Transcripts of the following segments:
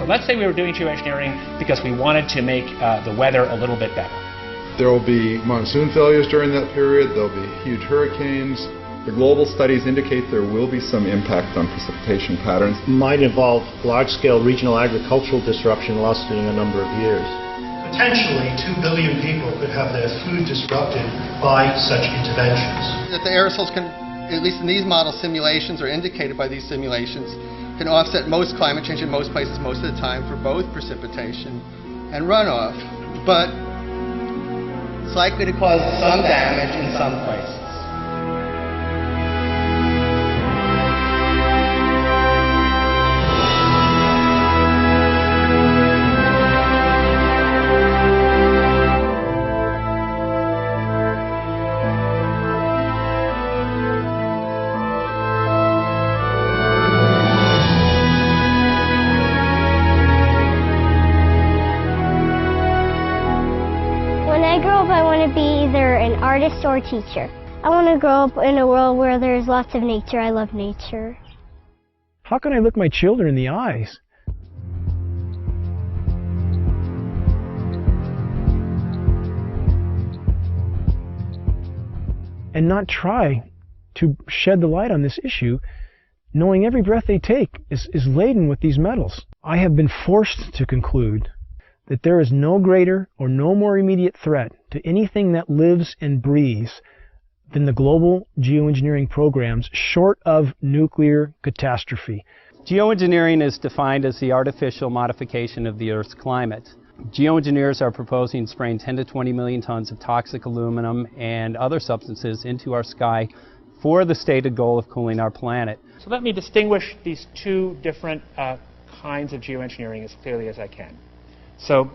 let's say we were doing geoengineering because we wanted to make the weather a little bit better. There will be monsoon failures during that period. There will be huge hurricanes. The global studies indicate there will be some impact on precipitation patterns. Might involve large-scale regional agricultural disruption lasting a number of years. Potentially 2 billion people could have their food disrupted by such interventions. That the aerosols can, at least in these model simulations or indicated by these simulations, can offset most climate change in most places most of the time for both precipitation and runoff. But it's likely to cause some damage in some places. Artist or teacher. I want to grow up in a world where there's lots of nature. I love nature. How can I look my children in the eyes and not try to shed the light on this issue, knowing every breath they take is laden with these metals? I have been forced to conclude that there is no greater or no more immediate threat to anything that lives and breathes than the global geoengineering programs short of nuclear catastrophe. Geoengineering is defined as the artificial modification of the Earth's climate. Geoengineers are proposing spraying 10 to 20 million tons of toxic aluminum and other substances into our sky for the stated goal of cooling our planet. So let me distinguish these two different kinds of geoengineering as clearly as I can. So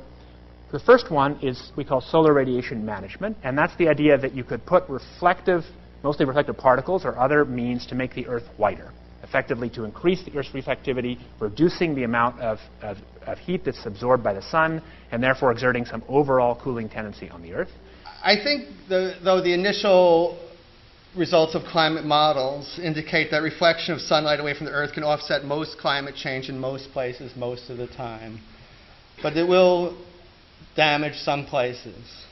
the first one is we call solar radiation management, and that's the idea that you could put mostly reflective particles or other means to make the Earth whiter, effectively to increase the Earth's reflectivity, reducing the amount of heat that's absorbed by the sun, and therefore exerting some overall cooling tendency on the Earth. I think, though the initial results of climate models indicate that reflection of sunlight away from the Earth can offset most climate change in most places most of the time. But it will damage some places.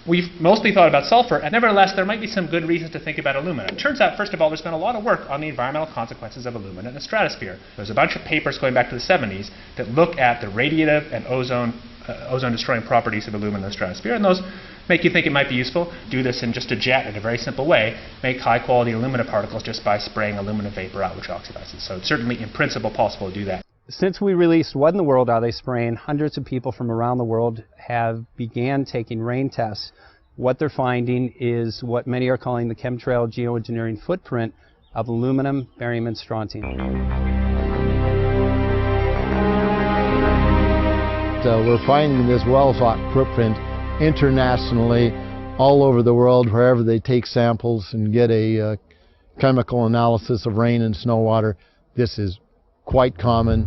We've mostly thought about sulfur, and nevertheless, there might be some good reasons to think about aluminum. It turns out, first of all, there's been a lot of work on the environmental consequences of aluminum in the stratosphere. There's a bunch of papers going back to the 70s that look at the radiative and ozone-destroying properties of aluminum in the stratosphere, and those make you think it might be useful. Do this in just a jet in a very simple way. Make high-quality aluminum particles just by spraying aluminum vapor out, which oxidizes. So it's certainly, in principle, possible to do that. Since we released What in the World Are They Spraying, hundreds of people from around the world have began taking rain tests. What they're finding is what many are calling the chemtrail geoengineering footprint of aluminum, barium, and strontium. We're finding this well-thought footprint internationally, all over the world, wherever they take samples and get a chemical analysis of rain and snow water. This is quite common.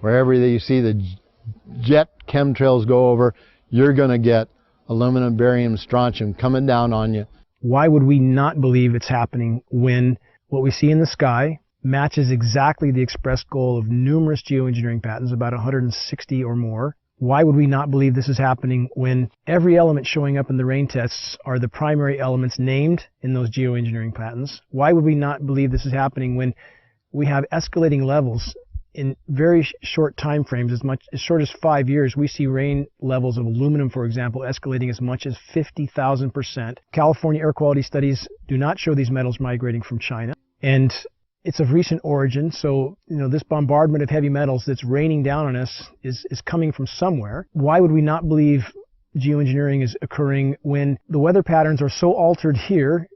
Wherever you see the jet chemtrails go over, you're going to get aluminum, barium, strontium coming down on you. Why would we not believe it's happening when what we see in the sky matches exactly the expressed goal of numerous geoengineering patents, about 160 or more? Why would we not believe this is happening when every element showing up in the rain tests are the primary elements named in those geoengineering patents? Why would we not believe this is happening when we have escalating levels in very short time frames, as short as 5 years? We see rain levels of aluminum, for example, escalating as much as 50,000%. California air quality studies do not show these metals migrating from China, and it's of recent origin, so this bombardment of heavy metals that's raining down on us is coming from somewhere. Why would we not believe geoengineering is occurring when the weather patterns are so altered here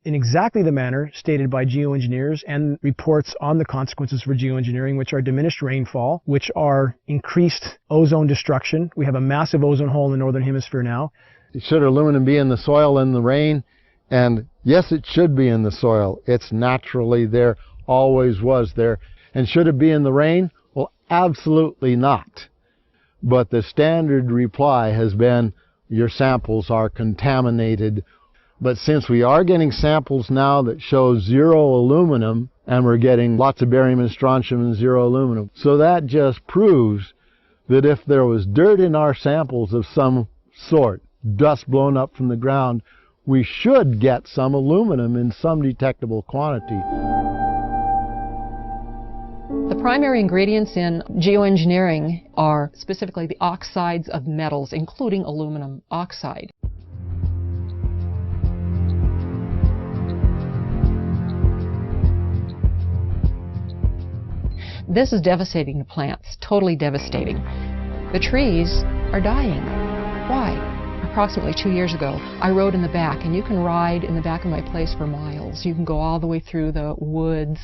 in exactly the manner stated by geoengineers and reports on the consequences for geoengineering, which are diminished rainfall, which are increased ozone destruction? We have a massive ozone hole in the northern hemisphere now. Should aluminum be in the soil in the rain? And yes, it should be in the soil. It's naturally there. Always was there. And should it be in the rain? Well, absolutely not. But the standard reply has been your samples are contaminated. But since we are getting samples now that show 0 aluminum, and we're getting lots of barium and strontium and 0 aluminum, so that just proves that if there was dirt in our samples of some sort, dust blown up from the ground, we should get some aluminum in some detectable quantity. The primary ingredients in geoengineering are specifically the oxides of metals, including aluminum oxide. This is devastating to plants, totally devastating. The trees are dying. Why? Approximately 2 years ago, I rode in the back, and you can ride in the back of my place for miles. You can go all the way through the woods,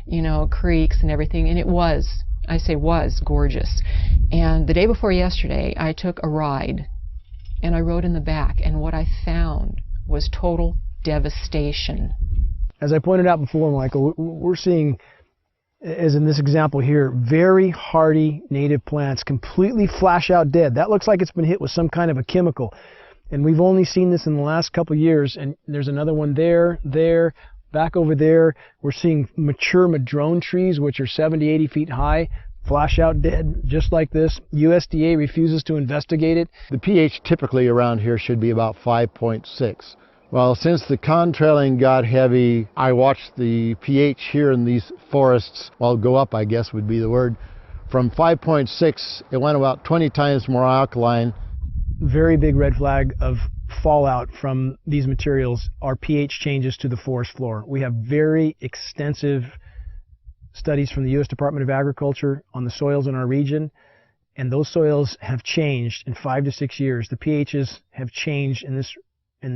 you know, creeks and everything, and it was, I say was, gorgeous. And the day before yesterday, I took a ride, and I rode in the back, and what I found was total devastation. As I pointed out before, Michael, we're seeing, as in this example here, very hardy native plants completely flash out dead. That looks like it's been hit with some kind of a chemical. And we've only seen this in the last couple of years. And there's another one there, back over there. We're seeing mature madrone trees, which are 70, 80 feet high, flash out dead, just like this. USDA refuses to investigate it. The pH typically around here should be about 5.6. Well, since the contrailing got heavy, I watched the pH here in these forests, well, go up, I guess would be the word. From 5.6, it went about 20 times more alkaline. Very big red flag of fallout from these materials are pH changes to the forest floor. We have very extensive studies from the U.S. Department of Agriculture on the soils in our region, and those soils have changed in 5 to 6 years. The pHs have changed in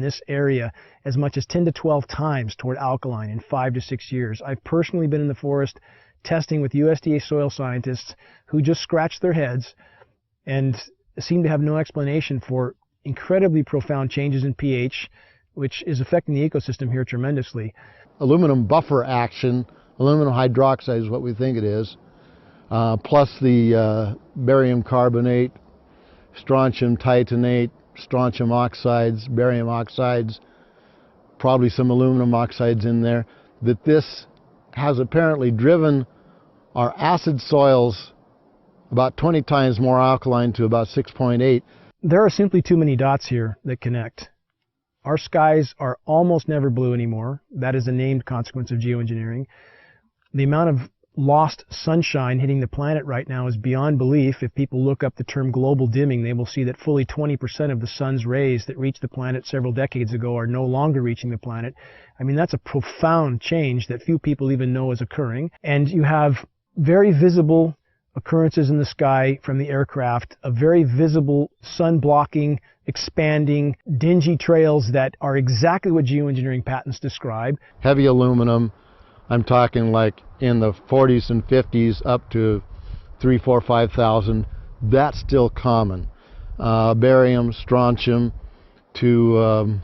this area as much as 10 to 12 times toward alkaline in 5 to 6 years. I've personally been in the forest testing with USDA soil scientists who just scratched their heads and seem to have no explanation for incredibly profound changes in pH, which is affecting the ecosystem here tremendously. Aluminum buffer action, aluminum hydroxide is what we think it is, plus the barium carbonate, strontium titanate, strontium oxides, barium oxides, probably some aluminum oxides in there, that this has apparently driven our acid soils about 20 times more alkaline to about 6.8. There are simply too many dots here that connect. Our skies are almost never blue anymore. That is a named consequence of geoengineering. The amount of lost sunshine hitting the planet right now is beyond belief. If people look up the term global dimming, they will see that fully 20% of the sun's rays that reached the planet several decades ago are no longer reaching the planet. I mean, that's a profound change that few people even know is occurring. And you have very visible occurrences in the sky from the aircraft, a very visible sun-blocking, expanding, dingy trails that are exactly what geoengineering patents describe. Heavy aluminum, I'm talking like in the 40s and 50s up to 3, 4, 5,000. That's still common. Barium, strontium to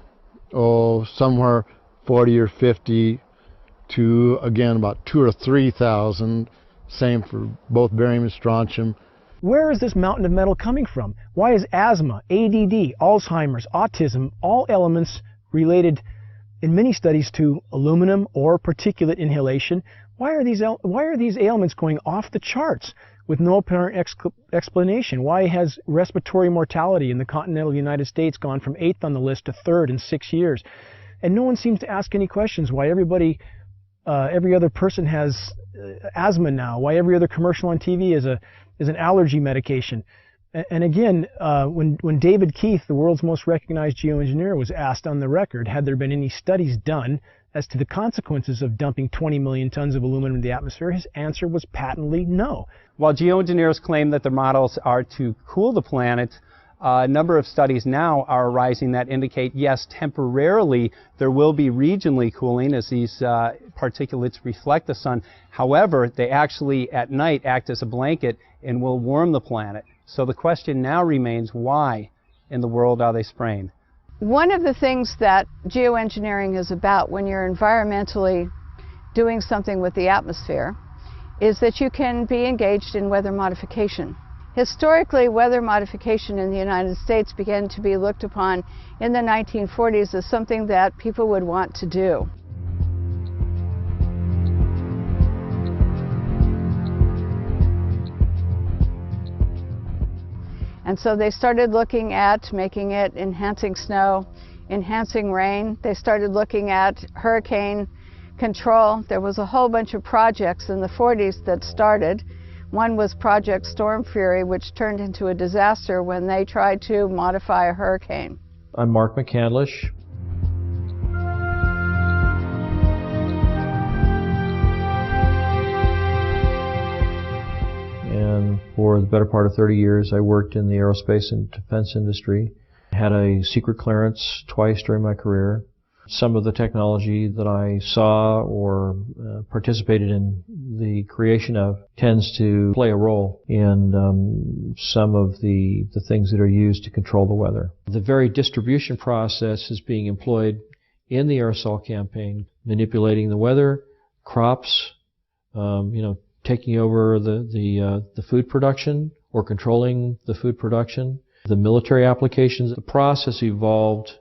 somewhere 40 or 50 to, again, about 2,000 or 3,000. Same for both barium and strontium. Where is this mountain of metal coming from? Why is asthma, ADD, Alzheimer's, autism, all elements related in many studies to aluminum or particulate inhalation? Why are these ailments going off the charts with no apparent explanation? Why has respiratory mortality in the continental United States gone from 8th on the list to 3rd in 6 years? And no one seems to ask any questions. Why every other person has asthma now? Why every other commercial on TV is an allergy medication? And again, when David Keith, the world's most recognized geoengineer, was asked on the record, had there been any studies done as to the consequences of dumping 20 million tons of aluminum in the atmosphere, his answer was patently no. While geoengineers claim that their models are to cool the planet, a number of studies now are arising that indicate, yes, temporarily there will be regionally cooling as these particulates reflect the sun. However, they actually at night act as a blanket and will warm the planet. So the question now remains, why in the world are they spraying? One of the things that geoengineering is about when you're environmentally doing something with the atmosphere is that you can be engaged in weather modification. Historically, weather modification in the United States began to be looked upon in the 1940s as something that people would want to do. And so they started looking at making it enhancing snow, enhancing rain. They started looking at hurricane control. There was a whole bunch of projects in the 40s that started. One was Project Storm Fury, which turned into a disaster when they tried to modify a hurricane. I'm Mark McCandlish. And for the better part of 30 years, I worked in the aerospace and defense industry. I had a secret clearance twice during my career. Some of the technology that I saw or participated in the creation of tends to play a role in some of the things that are used to control the weather. The very distribution process is being employed in the aerosol campaign, manipulating the weather, crops, taking over the food production or controlling the food production, the military applications. The process evolved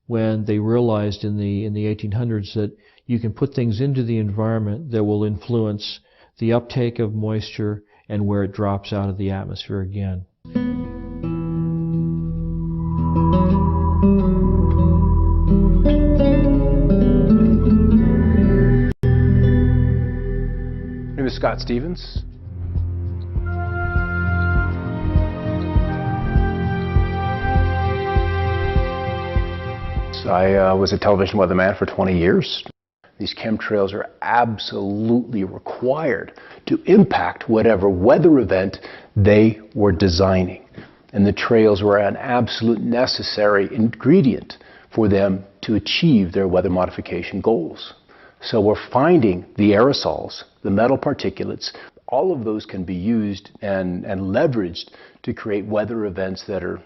when they realized in the 1800s that you can put things into the environment that will influence the uptake of moisture and where it drops out of the atmosphere again. My name is Scott Stevens. I was a television weatherman for 20 years. These chemtrails are absolutely required to impact whatever weather event they were designing. And the trails were an absolute necessary ingredient for them to achieve their weather modification goals. So we're finding the aerosols, the metal particulates, all of those can be used and leveraged to create weather events that are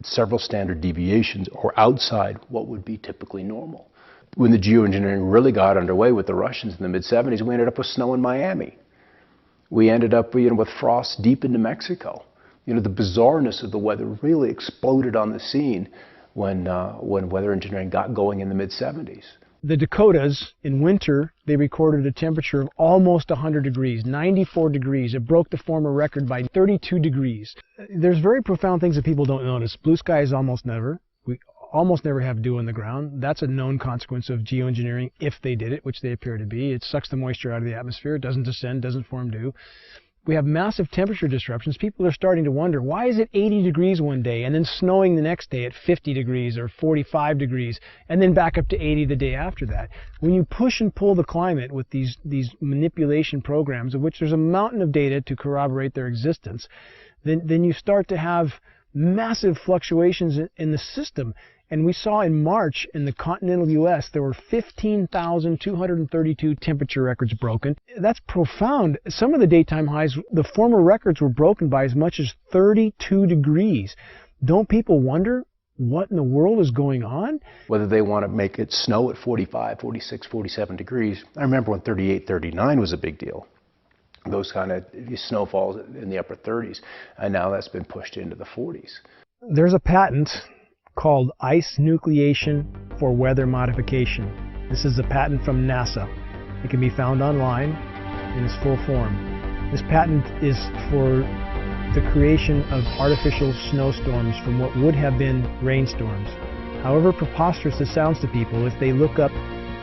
several standard deviations or outside what would be typically normal. When the geoengineering really got underway with the Russians in the mid-70s, we ended up with snow in Miami. We ended up with frost deep into Mexico. The bizarreness of the weather really exploded on the scene when weather engineering got going in the mid-70s. The Dakotas, in winter, they recorded a temperature of almost 100 degrees, 94 degrees. It broke the former record by 32 degrees. There's very profound things that people don't notice. Blue skies almost never. We almost never have dew on the ground. That's a known consequence of geoengineering if they did it, which they appear to be. It sucks the moisture out of the atmosphere. It doesn't descend, doesn't form dew. We have massive temperature disruptions. People are starting to wonder, why is it 80 degrees one day and then snowing the next day at 50 degrees or 45 degrees and then back up to 80 the day after that? When you push and pull the climate with these manipulation programs, of which there's a mountain of data to corroborate their existence, then you start to have massive fluctuations in the system. And we saw in March in the continental U.S. there were 15,232 temperature records broken. That's profound. Some of the daytime highs, the former records were broken by as much as 32 degrees. Don't people wonder what in the world is going on? Whether they want to make it snow at 45, 46, 47 degrees. I remember when 38, 39 was a big deal. Those kind of snowfalls in the upper 30s. And now that's been pushed into the 40s. There's a patent called ice nucleation for weather modification. This is a patent from NASA. It can be found online in its full form. This patent is for the creation of artificial snowstorms from what would have been rainstorms. However preposterous this sounds to people, if they look up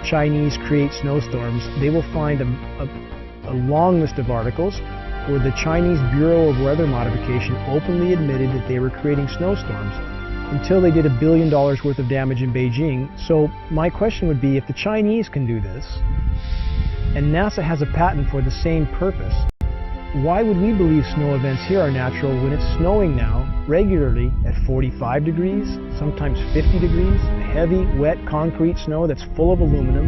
Chinese create snowstorms, they will find a long list of articles where the Chinese Bureau of Weather Modification openly admitted that they were creating snowstorms until they did $1 billion worth of damage in Beijing. So my question would be, if the Chinese can do this, and NASA has a patent for the same purpose, why would we believe snow events here are natural when it's snowing now regularly at 45 degrees, sometimes 50 degrees, heavy, wet, concrete snow that's full of aluminum,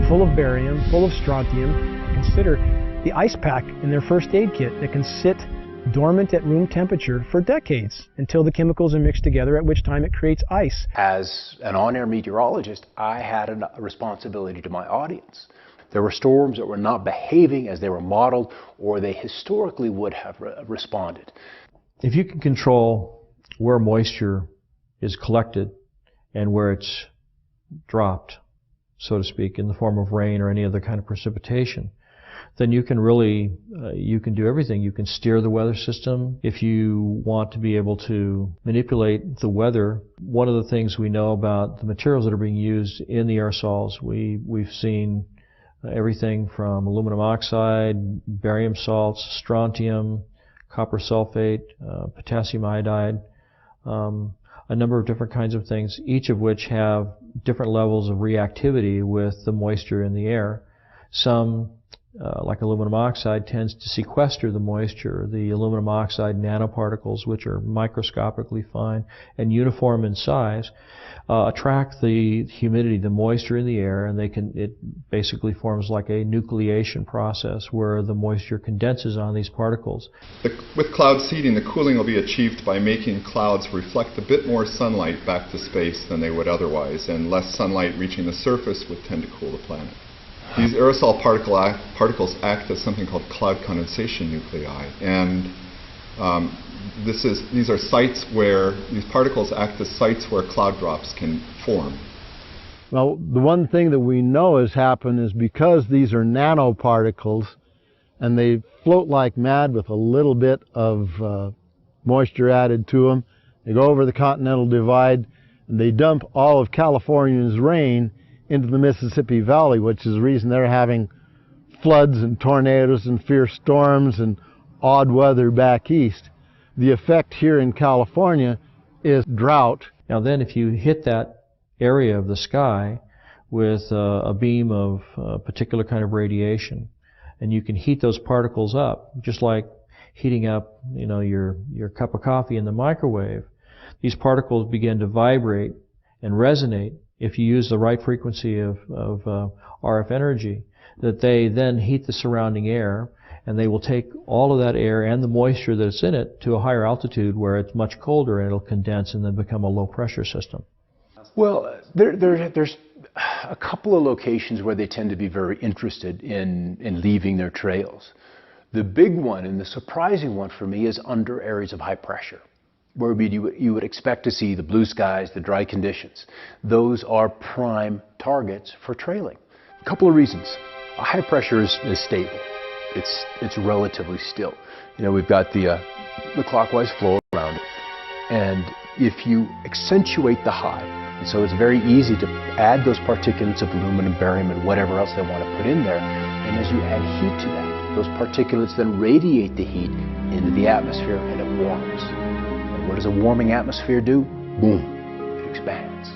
full of barium, full of strontium? Consider the ice pack in their first aid kit that can sit dormant at room temperature for decades until the chemicals are mixed together, at which time it creates ice. As an on-air meteorologist, I had a responsibility to my audience. There were storms that were not behaving as they were modeled or they historically would have responded. If you can control where moisture is collected and where it's dropped, so to speak, in the form of rain or any other kind of precipitation, then you can really, you can do everything. You can steer the weather system. If you want to be able to manipulate the weather, one of the things we know about the materials that are being used in the aerosols, we've seen everything from aluminum oxide, barium salts, strontium, copper sulfate, potassium iodide, a number of different kinds of things, each of which have different levels of reactivity with the moisture in the air. Some, like aluminum oxide, tends to sequester the moisture. The aluminum oxide nanoparticles, which are microscopically fine and uniform in size, attract the humidity, the moisture in the air, and it basically forms like a nucleation process where the moisture condenses on these particles. With cloud seeding, the cooling will be achieved by making clouds reflect a bit more sunlight back to space than they would otherwise, and less sunlight reaching the surface would tend to cool the planet. These aerosol particles act as something called cloud condensation nuclei, and these are sites where these particles act as sites where cloud drops can form. Well, the one thing that we know has happened is because these are nanoparticles and they float like mad with a little bit of moisture added to them, they go over the Continental Divide and they dump all of California's rain into the Mississippi Valley, which is the reason they're having floods and tornadoes and fierce storms and odd weather back east. The effect here in California is drought. Now then, if you hit that area of the sky with a beam of a particular kind of radiation, and you can heat those particles up, just like heating up, your cup of coffee in the microwave, these particles begin to vibrate and resonate if you use the right frequency of RF energy, that they then heat the surrounding air, and they will take all of that air and the moisture that's in it to a higher altitude where it's much colder, and it'll condense and then become a low pressure system. Well, there's a couple of locations where they tend to be very interested in leaving their trails. The big one and the surprising one for me is under areas of high pressure, where you would expect to see the blue skies, the dry conditions. Those are prime targets for trailing. A couple of reasons. High pressure is stable. It's relatively still. We've got the clockwise flow around it. And if you accentuate the high, and so it's very easy to add those particulates of aluminum, barium, and whatever else they want to put in there. And as you add heat to that, those particulates then radiate the heat into the atmosphere, and it warms. What does a warming atmosphere do? Boom, it expands.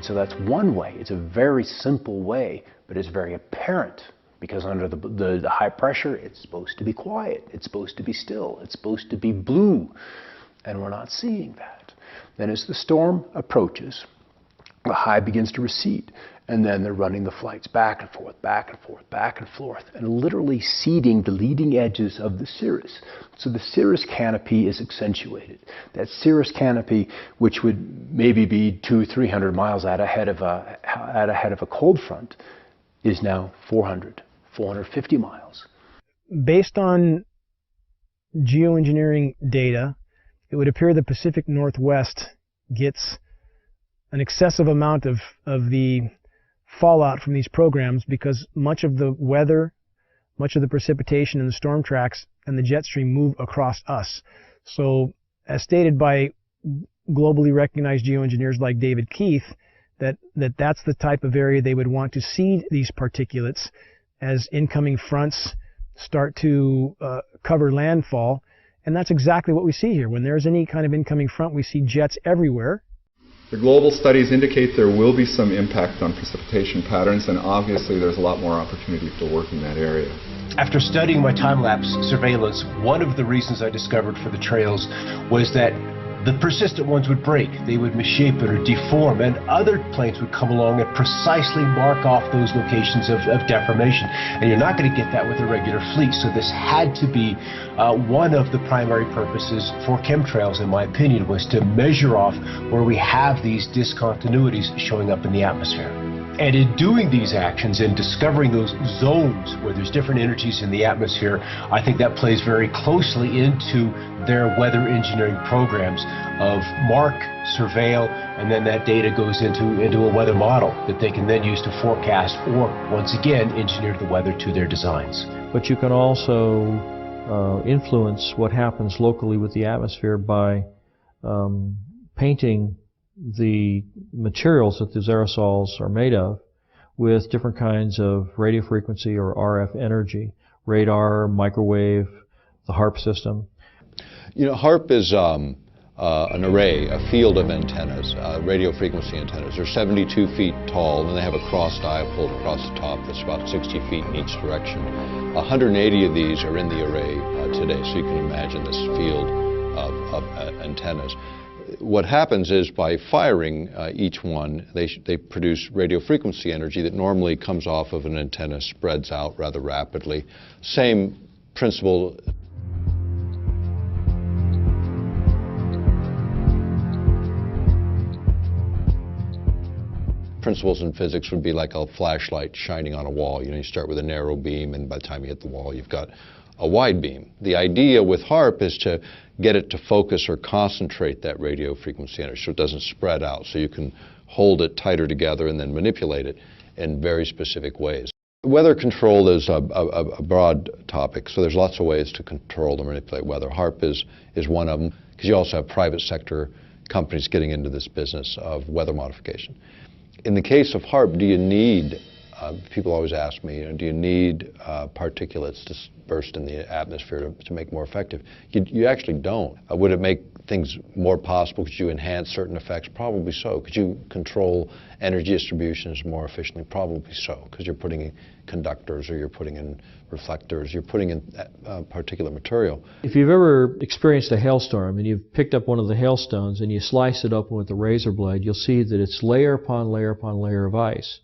So that's one way. It's a very simple way, but it's very apparent, because under the high pressure, it's supposed to be quiet. It's supposed to be still. It's supposed to be blue, and we're not seeing that. Then as the storm approaches, the high begins to recede, and then they're running the flights back and forth, back and forth, back and forth, and literally seeding the leading edges of the cirrus. So the cirrus canopy is accentuated. That cirrus canopy, which would maybe be 200-300 miles out ahead of a cold front, is now 450 miles. Based on geoengineering data, it would appear the Pacific Northwest gets an excessive amount of the fallout from these programs, because much of the weather, much of the precipitation and the storm tracks and the jet stream move across us. So, as stated by globally recognized geoengineers like David Keith, that's the type of area they would want to seed these particulates as incoming fronts start to cover landfall. And that's exactly what we see here. When there's any kind of incoming front, we see jets everywhere. The global studies indicate there will be some impact on precipitation patterns, and obviously there's a lot more opportunity to work in that area. After studying my time-lapse surveillance, one of the reasons I discovered for the trails was that the persistent ones would break, they would misshapen or deform, and other planes would come along and precisely mark off those locations of deformation. And you're not going to get that with a regular fleet, so this had to be one of the primary purposes for chemtrails, in my opinion, was to measure off where we have these discontinuities showing up in the atmosphere. And in doing these actions and discovering those zones where there's different energies in the atmosphere, I think that plays very closely into their weather engineering programs of mark, surveil, and then that data goes into a weather model that they can then use to forecast or, once again, engineer the weather to their designs. But you can also influence what happens locally with the atmosphere by painting the materials that these aerosols are made of with different kinds of radio frequency or RF energy, radar, microwave, the HARP system. You know, HARP is an array, a field of antennas, radio frequency antennas. They're 72 feet tall, and they have a cross dipole across the top that's about 60 feet in each direction. 180 of these are in the array today, so you can imagine this field of antennas. What happens is by firing each one, they produce radio frequency energy that normally comes off of an antenna, spreads out rather rapidly. Same principle. Principles in physics would be like a flashlight shining on a wall. You know, you start with a narrow beam, and by the time you hit the wall, you've got a wide beam. The idea with HARP is to get it to focus or concentrate that radio frequency energy so it doesn't spread out, so you can hold it tighter together and then manipulate it in very specific ways. Weather control is a broad topic, so there's lots of ways to control and manipulate weather. HARP is one of them, because you also have private sector companies getting into this business of weather modification. In the case of HARP, do you need, people always ask me, you know, do you need particulates dispersed in the atmosphere to make more effective? You actually don't. Would it make things more possible? Could you enhance certain effects? Probably so. Could you control energy distributions more efficiently? Probably so, because you're putting in conductors, or you're putting in reflectors, you're putting in particulate material. If you've ever experienced a hailstorm and you've picked up one of the hailstones and you slice it open with a razor blade, you'll see that it's layer upon layer upon layer of ice.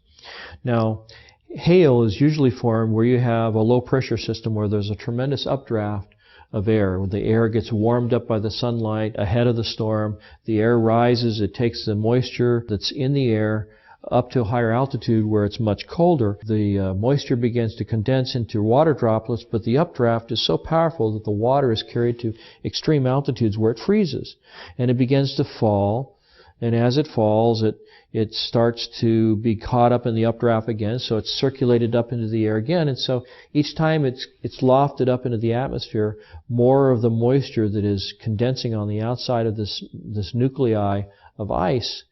Now, hail is usually formed where you have a low pressure system where there's a tremendous updraft of air. When the air gets warmed up by the sunlight ahead of the storm, the air rises, it takes the moisture that's in the air up to a higher altitude where it's much colder. The moisture begins to condense into water droplets, but the updraft is so powerful that the water is carried to extreme altitudes where it freezes. And it begins to fall, and as it falls, it starts to be caught up in the updraft again, so it's circulated up into the air again, and so each time it's lofted up into the atmosphere, more of the moisture that is condensing on the outside of this nuclei of ice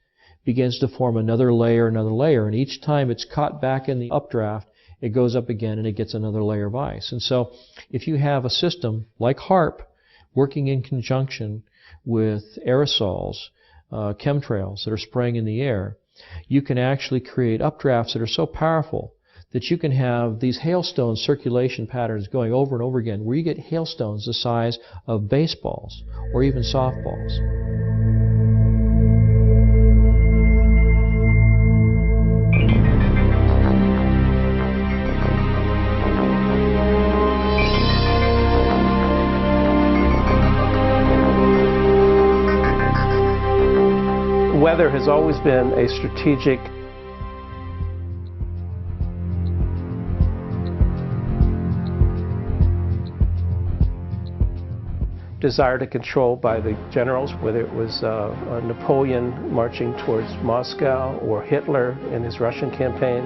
begins to form another layer, and each time it's caught back in the updraft, it goes up again and it gets another layer of ice. And so if you have a system like HARP working in conjunction with aerosols, chemtrails that are spraying in the air, you can actually create updrafts that are so powerful that you can have these hailstone circulation patterns going over and over again, where you get hailstones the size of baseballs or even softballs. Weather has always been a strategic desire to control by the generals, whether it was Napoleon marching towards Moscow, or Hitler in his Russian campaign,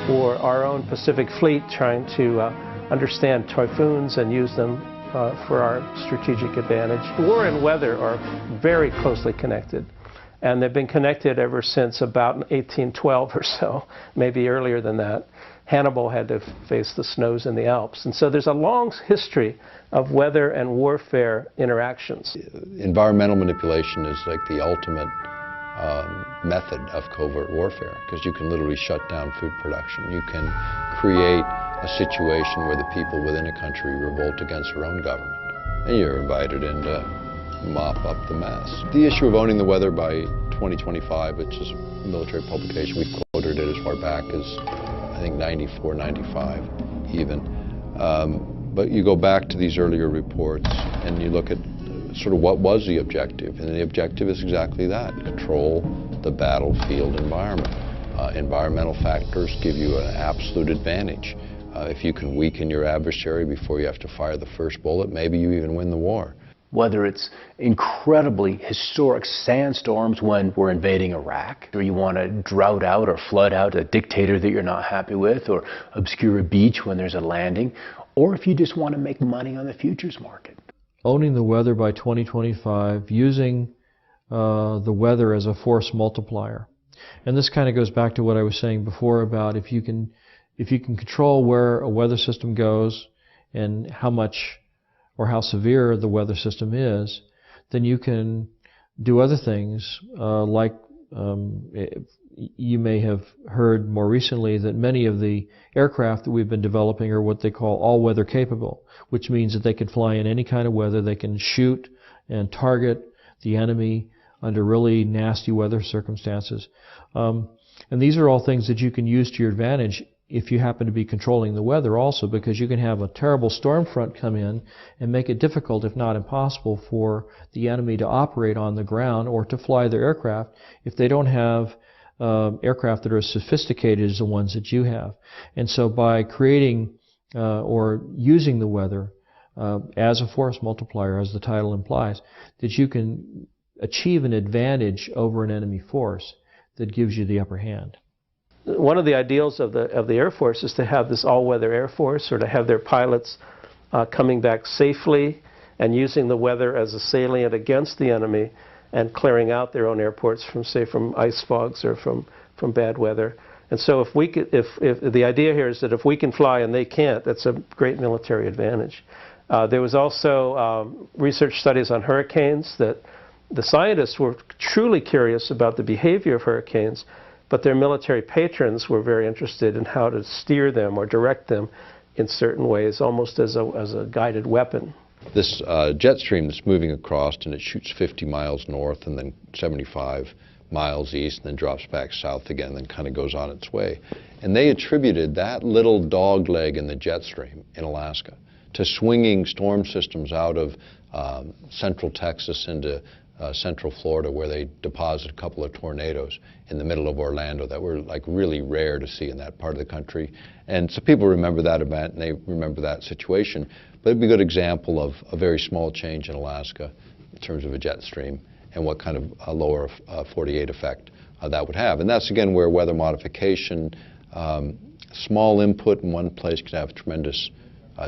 or our own Pacific Fleet trying to understand typhoons and use them for our strategic advantage. War and weather are very closely connected. And they've been connected ever since about 1812 or so, maybe earlier than that. Hannibal had to face the snows in the Alps. And so there's a long history of weather and warfare interactions. Environmental manipulation is like the ultimate method of covert warfare, because you can literally shut down food production. You can create a situation where the people within a country revolt against their own government. And you're invited in to mop up the mess. The issue of owning the weather by 2025, which is a military publication, we've quoted it as far back as, I think, 94, 95 even. But you go back to these earlier reports and you look at sort of what was the objective, and the objective is exactly that: control the battlefield environment. Environmental factors give you an absolute advantage. If you can weaken your adversary before you have to fire the first bullet, maybe you even win the war. Whether it's incredibly historic sandstorms when we're invading Iraq, or you want to drought out or flood out a dictator that you're not happy with, or obscure a beach when there's a landing, or if you just want to make money on the futures market. Owning the weather by 2025, using the weather as a force multiplier. And this kind of goes back to what I was saying before about if you can control where a weather system goes and how much or how severe the weather system is, then you can do other things like you may have heard more recently that many of the aircraft that we've been developing are what they call all-weather capable, which means that they can fly in any kind of weather. They can shoot and target the enemy under really nasty weather circumstances. And these are all things that you can use to your advantage if you happen to be controlling the weather also, because you can have a terrible storm front come in and make it difficult, if not impossible, for the enemy to operate on the ground or to fly their aircraft if they don't have aircraft that are as sophisticated as the ones that you have. And so by creating or using the weather as a force multiplier, as the title implies, that you can achieve an advantage over an enemy force that gives you the upper hand. One of the ideals of the Air Force is to have this all-weather Air Force, or to have their pilots coming back safely and using the weather as a salient against the enemy and clearing out their own airports from, say, from ice fogs or from bad weather. And so if the idea here is that if we can fly and they can't, that's a great military advantage. There was also research studies on hurricanes that the scientists were truly curious about the behavior of hurricanes, but their military patrons were very interested in how to steer them or direct them in certain ways, almost as a guided weapon. This jet stream that's moving across, and it shoots 50 miles north and then 75 miles east and then drops back south again and then kind of goes on its way. And they attributed that little dog leg in the jet stream in Alaska to swinging storm systems out of central Texas into central Florida, where they deposited a couple of tornadoes in the middle of Orlando that were like really rare to see in that part of the country. And so people remember that event and they remember that situation. But it'd be a good example of a very small change in Alaska in terms of a jet stream and what kind of a lower 48 effect that would have. And that's again where weather modification, small input in one place can have tremendous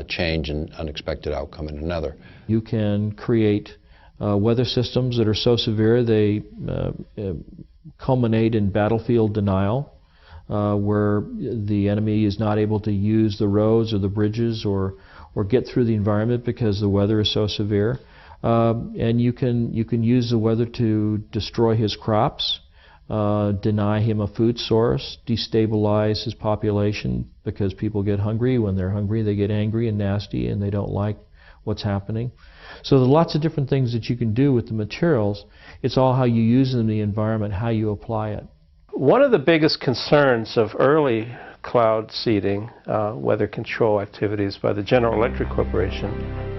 change and unexpected outcome in another. You can create weather systems that are so severe they culminate in battlefield denial, where the enemy is not able to use the roads or the bridges or get through the environment because the weather is so severe. And you can use the weather to destroy his crops, deny him a food source, destabilize his population because people get hungry. When they're hungry, they get angry and nasty and they don't like what's happening. So there are lots of different things that you can do with the materials. It's all how you use them in the environment, how you apply it. One of the biggest concerns of early cloud seeding, weather control activities by the General Electric Corporation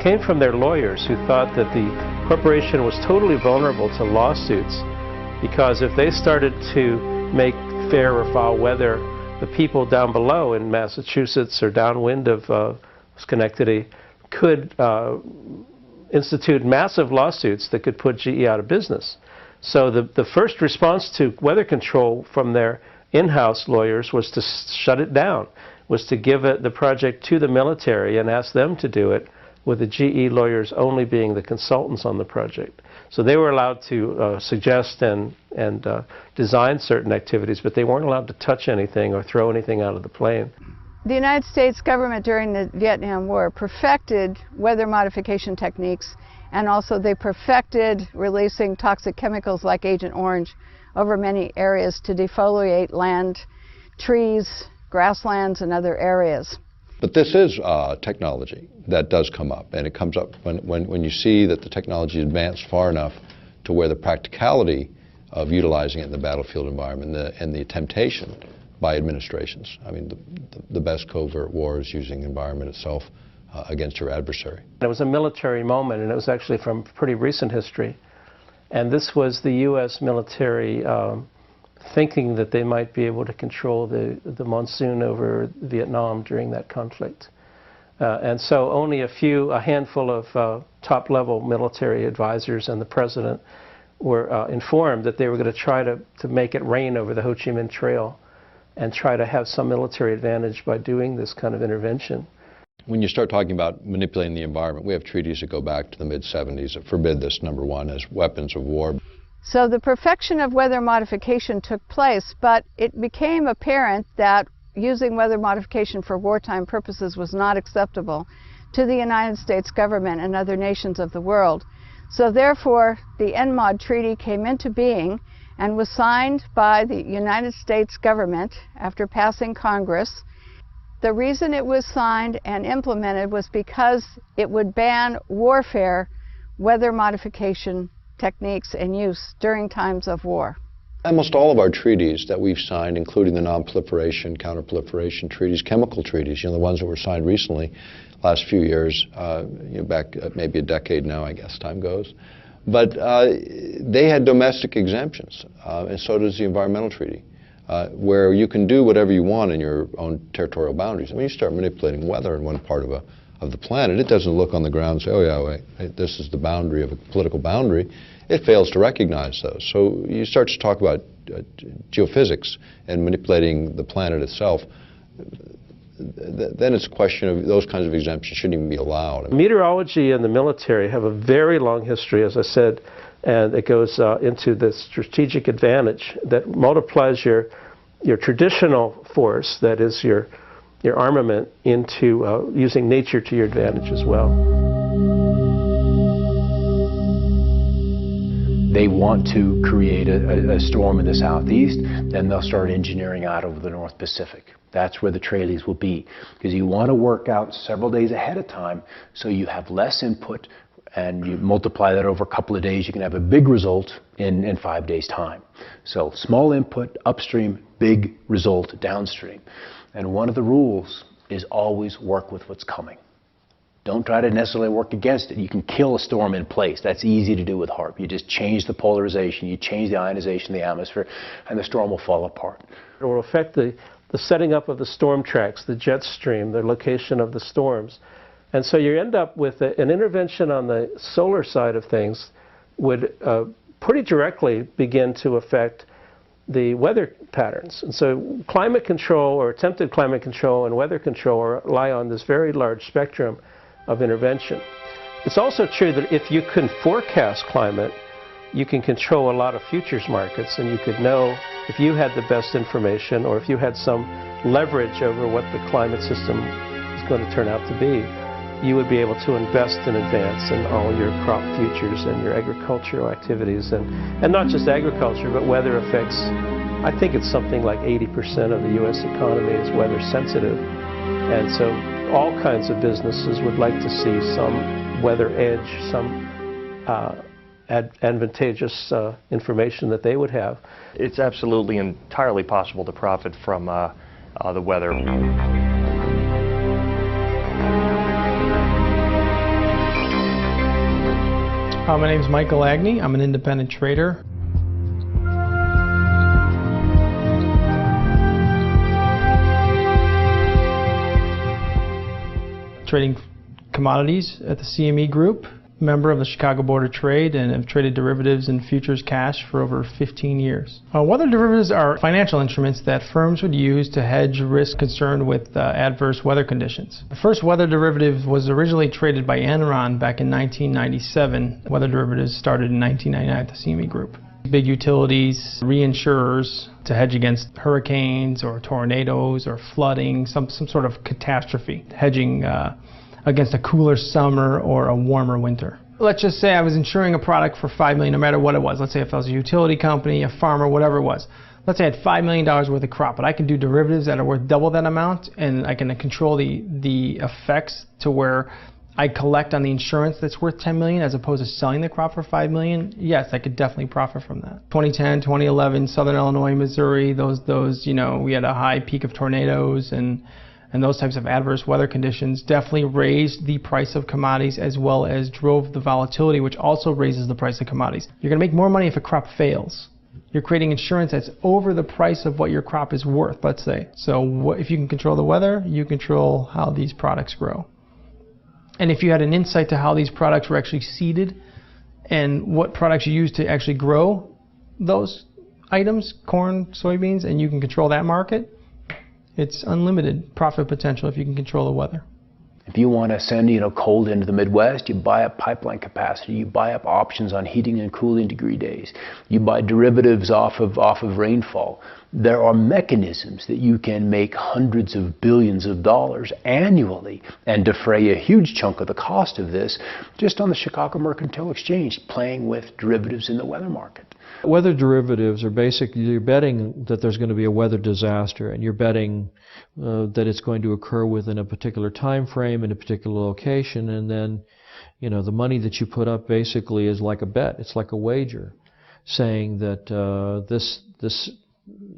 came from their lawyers, who thought that the corporation was totally vulnerable to lawsuits, because if they started to make fair or foul weather, the people down below in Massachusetts or downwind of Schenectady could institute massive lawsuits that could put GE out of business. So the first response to weather control from their in-house lawyers was to shut it down, was to give the project to the military and ask them to do it, with the GE lawyers only being the consultants on the project. So they were allowed to suggest and design certain activities, but they weren't allowed to touch anything or throw anything out of the plane. The United States government during the Vietnam War perfected weather modification techniques, and also they perfected releasing toxic chemicals like Agent Orange over many areas to defoliate land, trees, grasslands, and other areas. But this is technology that does come up, and it comes up when you see that the technology is advanced far enough to where the practicality of utilizing it in the battlefield environment and the temptation by administrations. I mean, the best covert war is using the environment itself against your adversary. It was a military moment, and it was actually from pretty recent history. And this was the U.S. military thinking that they might be able to control the monsoon over Vietnam during that conflict. And so only a handful of top-level military advisors and the president were informed that they were going to try to make it rain over the Ho Chi Minh Trail and try to have some military advantage by doing this kind of intervention. When you start talking about manipulating the environment, we have treaties that go back to the mid-70s that forbid this, number one, as weapons of war. So the perfection of weather modification took place, but it became apparent that using weather modification for wartime purposes was not acceptable to the United States government and other nations of the world. So therefore, the NMOD Treaty came into being and was signed by the United States government after passing Congress. The reason it was signed and implemented was because it would ban warfare, weather modification techniques and use during times of war. Almost all of our treaties that we've signed, including the non-proliferation, counter-proliferation treaties, chemical treaties, the ones that were signed recently, last few years, back maybe a decade now, I guess time goes. But they had domestic exemptions, and so does the environmental treaty, where you can do whatever you want in your own territorial boundaries. When you start manipulating weather in one part of the planet, it doesn't look on the ground and say, oh yeah, wait, this is the boundary of a political boundary. It fails to recognize those. So you start to talk about geophysics and manipulating the planet itself, then it's a question of those kinds of exemptions shouldn't even be allowed. Meteorology and the military have a very long history, as I said, and it goes into the strategic advantage that multiplies your traditional force, that is your armament, into using nature to your advantage as well. They want to create a storm in the southeast, then they'll start engineering out over the North Pacific. That's where the trailies will be, because you want to work out several days ahead of time so you have less input, and you multiply that over a couple of days, you can have a big result in 5 days' time. So small input upstream, big result downstream. And one of the rules is always work with what's coming. Don't try to necessarily work against it. You can kill a storm in place. That's easy to do with HAARP. You just change the polarization, you change the ionization of the atmosphere, and the storm will fall apart. It will affect the setting up of the storm tracks, the jet stream, the location of the storms. And so you end up with an intervention on the solar side of things would pretty directly begin to affect the weather patterns. And so climate control, or attempted climate control, and weather control rely on this very large spectrum of intervention. It's also true that if you can forecast climate, you can control a lot of futures markets, and you could know if you had the best information, or if you had some leverage over what the climate system is going to turn out to be, you would be able to invest in advance in all your crop futures and your agricultural activities, and not just agriculture, but weather effects. I think it's something like 80% of the U.S. economy is weather sensitive, and so all kinds of businesses would like to see some weather edge, some advantageous information that they would have. It's absolutely entirely possible to profit from the weather. My name is Michael Agney. I'm an independent trader. Trading commodities at the CME Group, member of the Chicago Board of Trade, and have traded derivatives and futures cash for over 15 years. Weather derivatives are financial instruments that firms would use to hedge risk concerned with adverse weather conditions. The first weather derivative was originally traded by Enron back in 1997. Weather derivatives started in 1999 at the CME Group. Big utilities, reinsurers to hedge against hurricanes or tornadoes or flooding, some sort of catastrophe, hedging against a cooler summer or a warmer winter. Let's just say I was insuring a product for $5 million, no matter what it was. Let's say if I was a utility company, a farmer, whatever it was. Let's say I had $5 million worth of crop, but I can do derivatives that are worth double that amount, and I can control the effects to where I collect on the insurance that's worth $10 million as opposed to selling the crop for $5 million. Yes, I could definitely profit from that. 2010, 2011, Southern Illinois, Missouri, those we had a high peak of tornadoes and those types of adverse weather conditions definitely raised the price of commodities as well as drove the volatility, which also raises the price of commodities. You're going to make more money if a crop fails. You're creating insurance that's over the price of what your crop is worth, let's say. So if you can control the weather, you control how these products grow. And if you had an insight to how these products were actually seeded and what products you use to actually grow those items, corn, soybeans, and you can control that market, it's unlimited profit potential if you can control the weather. If you want to send, cold into the Midwest, you buy up pipeline capacity, you buy up options on heating and cooling degree days, you buy derivatives off of rainfall. There are mechanisms that you can make hundreds of billions of dollars annually and defray a huge chunk of the cost of this just on the Chicago Mercantile Exchange, playing with derivatives in the weather market. Weather derivatives are basically, you're betting that there's going to be a weather disaster, and you're betting that it's going to occur within a particular time frame in a particular location, and then the money that you put up basically is like a bet. It's like a wager, saying that this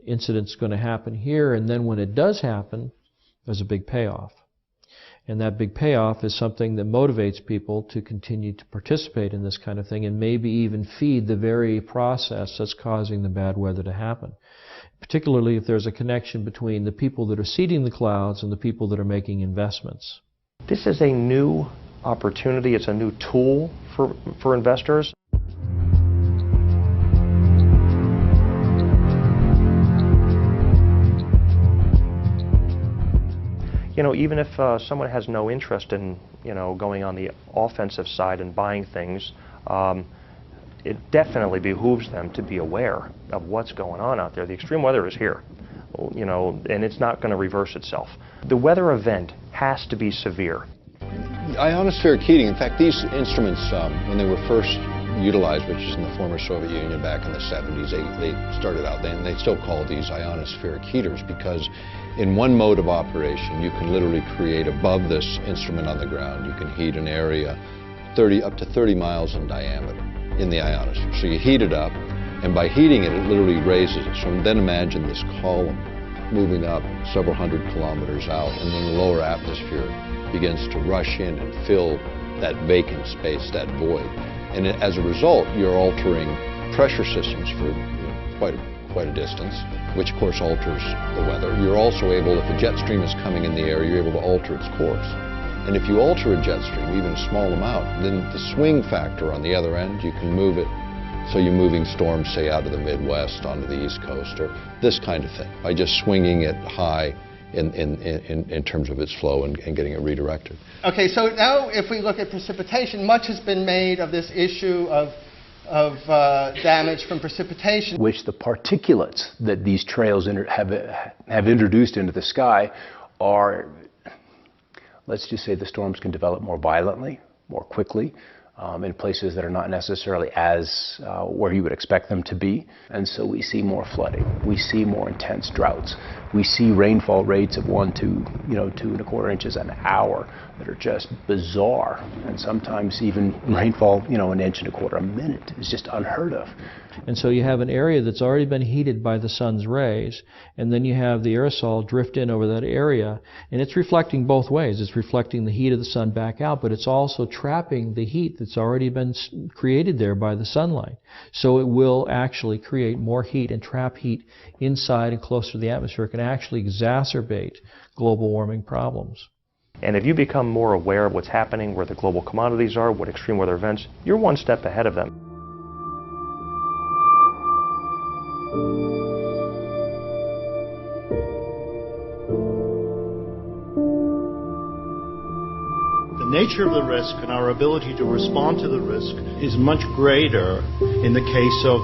incident's going to happen here, and then when it does happen, there's a big payoff. And that big payoff is something that motivates people to continue to participate in this kind of thing and maybe even feed the very process that's causing the bad weather to happen. Particularly if there's a connection between the people that are seeding the clouds and the people that are making investments. This is a new opportunity. It's a new tool for investors. Even if someone has no interest in, going on the offensive side and buying things, it definitely behooves them to be aware of what's going on out there. The extreme weather is here, and it's not going to reverse itself. The weather event has to be severe. Ionospheric heating, in fact, these instruments, when they were first utilized, which is in the former Soviet Union back in the 70s, they started out, and they still call these ionospheric heaters, because in one mode of operation, you can literally create above this instrument on the ground, you can heat an area up to 30 miles in diameter in the ionosphere. So you heat it up, and by heating it, it literally raises it. So then imagine this column moving up several hundred kilometers out, and then the lower atmosphere begins to rush in and fill that vacant space, that void. And as a result, you're altering pressure systems for quite a distance, which of course alters the weather. You're also able, if a jet stream is coming in the air, you're able to alter its course. And if you alter a jet stream, even a small amount, then the swing factor on the other end, you can move it. So you're moving storms, say, out of the Midwest onto the East Coast, or this kind of thing, by just swinging it high in terms of its flow and getting it redirected. Okay, so now if we look at precipitation, much has been made of this issue of damage from precipitation, which the particulates that these trails have introduced into the sky are, let's just say the storms can develop more violently, more quickly, in places that are not necessarily as where you would expect them to be. And so we see more flooding, we see more intense droughts, we see rainfall rates of 1 to 2¼ inches an hour that are just bizarre, and sometimes even rainfall 1 1/4 a minute is just unheard of. And so you have an area that's already been heated by the sun's rays, and then you have the aerosol drift in over that area, and it's reflecting both ways. It's reflecting the heat of the sun back out, but it's also trapping the heat that's already been created there by the sunlight. So it will actually create more heat and trap heat inside and closer to the atmosphere. It can actually exacerbate global warming problems. And if you become more aware of what's happening, where the global commodities are, what extreme weather events, you're one step ahead of them. The nature of the risk and our ability to respond to the risk is much greater in the case of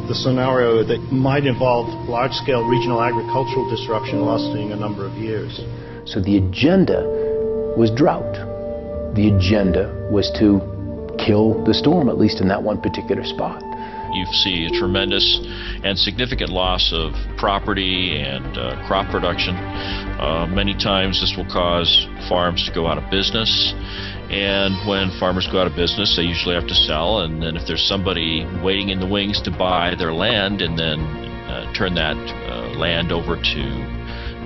the scenario that might involve large-scale regional agricultural disruption lasting a number of years. So the agenda was drought. The agenda was to kill the storm, at least in that one particular spot. You see a tremendous and significant loss of property and crop production. Many times this will cause farms to go out of business, and when farmers go out of business, they usually have to sell, and then if there's somebody waiting in the wings to buy their land and then turn that land over to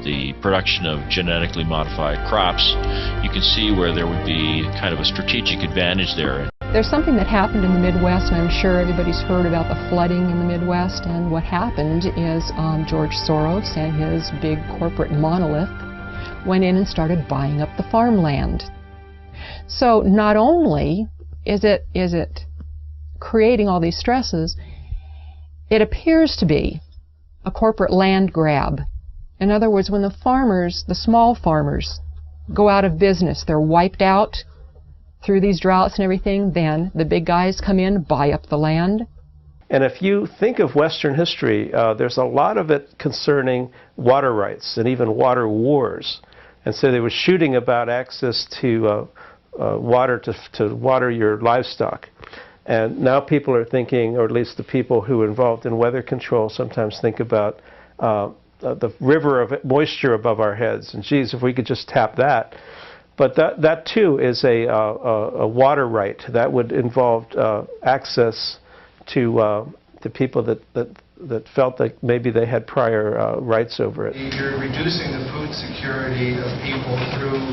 the production of genetically modified crops, you can see where there would be kind of a strategic advantage there. There's something that happened in the Midwest, and I'm sure everybody's heard about the flooding in the Midwest, and what happened is George Soros and his big corporate monolith went in and started buying up the farmland. So not only is it creating all these stresses, it appears to be a corporate land grab. In other words, when the farmers, the small farmers, go out of business, they're wiped out through these droughts and everything, then the big guys come in, buy up the land. And if you think of Western history, there's a lot of it concerning water rights and even water wars. And so they were shooting about access to water to water your livestock. And now people are thinking, or at least the people who are involved in weather control sometimes think about the river of moisture above our heads. And geez, if we could just tap that. But that too is a water right. That would involve access to people that felt that maybe they had prior rights over it. You're reducing the food security of people through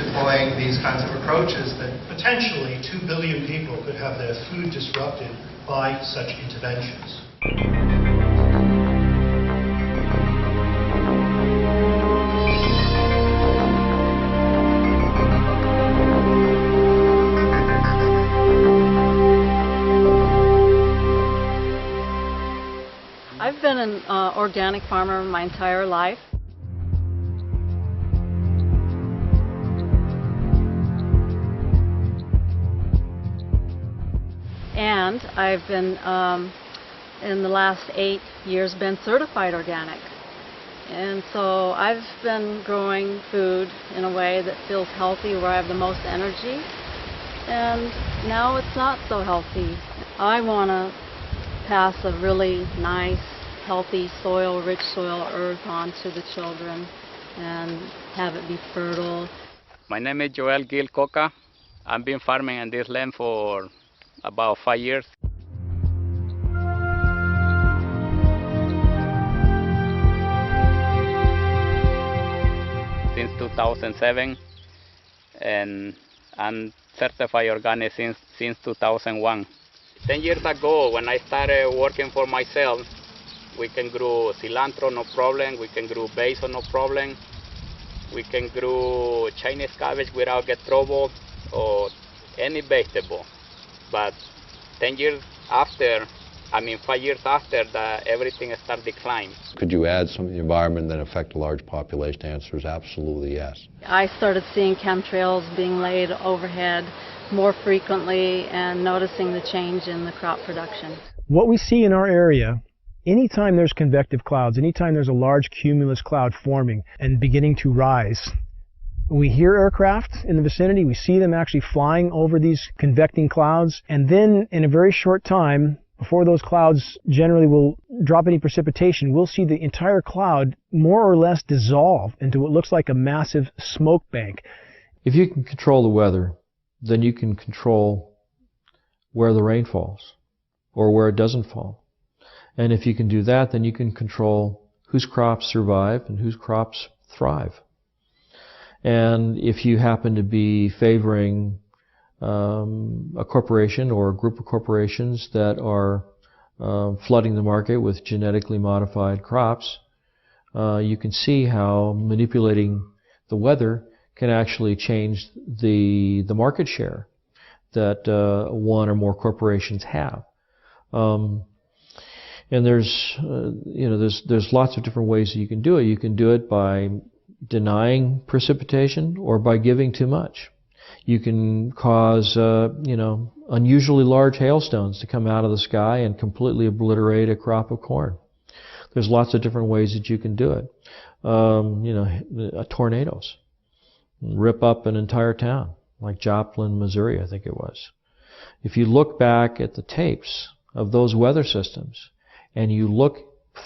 deploying these kinds of approaches that potentially 2 billion people could have their food disrupted by such interventions. I've been an organic farmer my entire life. And I've been, in the last 8 years, been certified organic. And so I've been growing food in a way that feels healthy, where I have the most energy. And now it's not so healthy. I want to pass a really nice, healthy soil, rich soil, earth on to the children and have it be fertile. My name is Joel Gil Coca. I've been farming in this land for about 5 years. Since 2007, and I'm certified organic since 2001. 10 years ago, when I started working for myself, we can grow cilantro, no problem. We can grow basil, no problem. We can grow Chinese cabbage without get trouble, or any vegetable. But 10 years after, 5 years after, that everything started declining. Could you add some of the environment that affect a large population? The answer is absolutely yes. I started seeing chemtrails being laid overhead more frequently and noticing the change in the crop production. What we see in our area, anytime there's convective clouds, anytime there's a large cumulus cloud forming and beginning to rise, we hear aircraft in the vicinity, we see them actually flying over these convecting clouds, and then in a very short time, before those clouds generally will drop any precipitation, we'll see the entire cloud more or less dissolve into what looks like a massive smoke bank. If you can control the weather, then you can control where the rain falls or where it doesn't fall. And if you can do that, then you can control whose crops survive and whose crops thrive. And if you happen to be favoring a corporation or a group of corporations that are flooding the market with genetically modified crops, you can see how manipulating the weather can actually change the market share that one or more corporations have. And there's lots of different ways that you can do it. You can do it by denying precipitation or by giving too much. You can cause unusually large hailstones to come out of the sky and completely obliterate a crop of corn. There's lots of different ways that you can do it. Tornadoes rip up an entire town, like Joplin, Missouri, I think it was. If you look back at the tapes of those weather systems and you look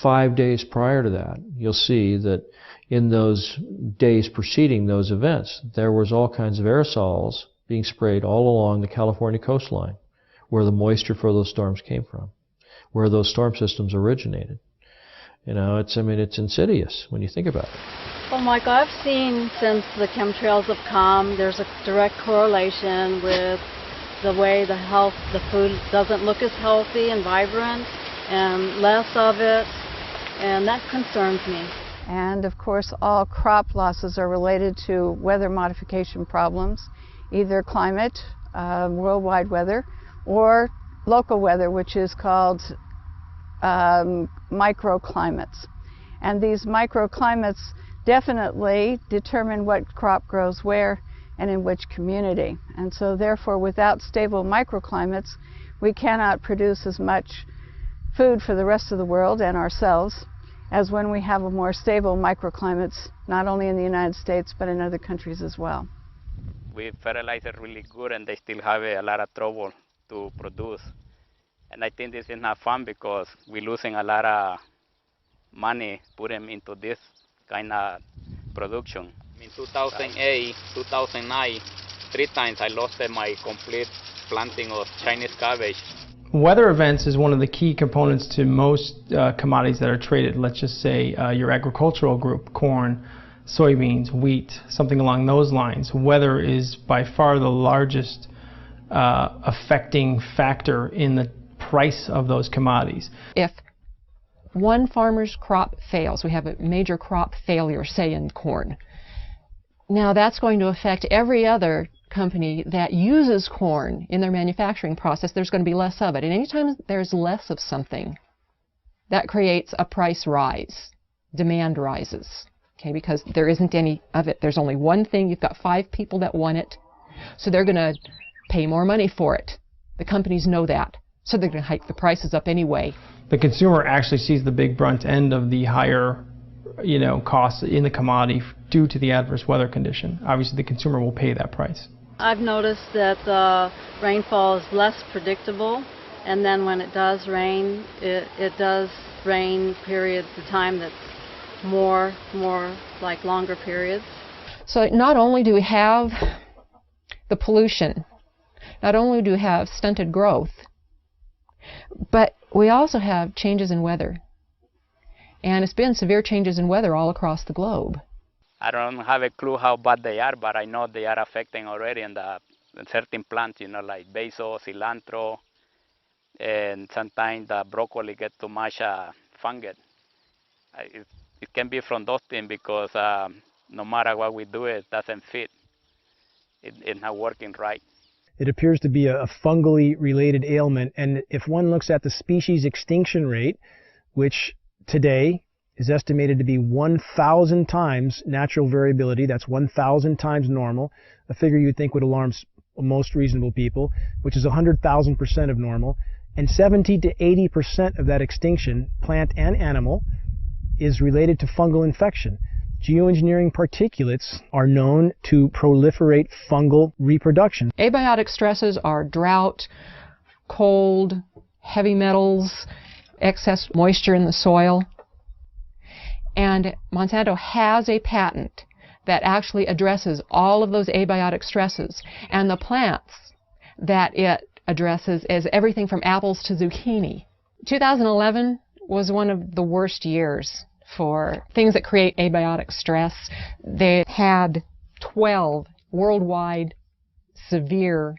5 days prior to that, you'll see that in those days preceding those events, there was all kinds of aerosols being sprayed all along the California coastline, where the moisture for those storms came from, where those storm systems originated. It's insidious when you think about it. Well, Mike, I've seen since the chemtrails have come, there's a direct correlation with the way the food doesn't look as healthy and vibrant, and less of it, and that concerns me. And of course, all crop losses are related to weather modification problems, either climate, worldwide weather, or local weather, which is called microclimates. And these microclimates definitely determine what crop grows where and in which community. And so therefore, without stable microclimates, we cannot produce as much food for the rest of the world and ourselves as when we have a more stable microclimates, not only in the United States, but in other countries as well. We fertilize it really good, and they still have a lot of trouble to produce. And I think this is not fun because we're losing a lot of money put them into this kind of production. In 2008, 2009, 3 times I lost my complete planting of Chinese cabbage. Weather events is one of the key components to most commodities that are traded. Let's just say your agricultural group, corn, soybeans, wheat, something along those lines. Weather is by far the largest affecting factor in the price of those commodities. If one farmer's crop fails, we have a major crop failure, say in corn, now that's going to affect every other company that uses corn in their manufacturing process. There's going to be less of it. And anytime there's less of something, that creates a price rise. Demand rises, okay, because there isn't any of it. There's only one thing. You've got 5 people that want it, so they're going to pay more money for it. The companies know that, so they're going to hike the prices up anyway. The consumer actually sees the big brunt end of the higher costs in the commodity due to the adverse weather condition. Obviously, the consumer will pay that price. I've noticed that rainfall is less predictable, and then when it does rain, it does rain periods of time that's more like longer periods. So not only do we have the pollution, not only do we have stunted growth, but we also have changes in weather. And it's been severe changes in weather all across the globe. I don't have a clue how bad they are, but I know they are affecting already in certain plants, like basil, cilantro, and sometimes the broccoli gets too much fungus. It can be from those things because no matter what we do, it doesn't fit. It's not working right. It appears to be a fungally related ailment, and if one looks at the species extinction rate, which today is estimated to be 1,000 times natural variability, that's 1,000 times normal, a figure you'd think would alarm most reasonable people, which is 100,000% of normal, and 70 to 80% of that extinction, plant and animal, is related to fungal infection. Geoengineering particulates are known to proliferate fungal reproduction. Abiotic stresses are drought, cold, heavy metals, excess moisture in the soil. And Monsanto has a patent that actually addresses all of those abiotic stresses. And the plants that it addresses is everything from apples to zucchini. 2011 was one of the worst years for things that create abiotic stress. They had 12 worldwide severe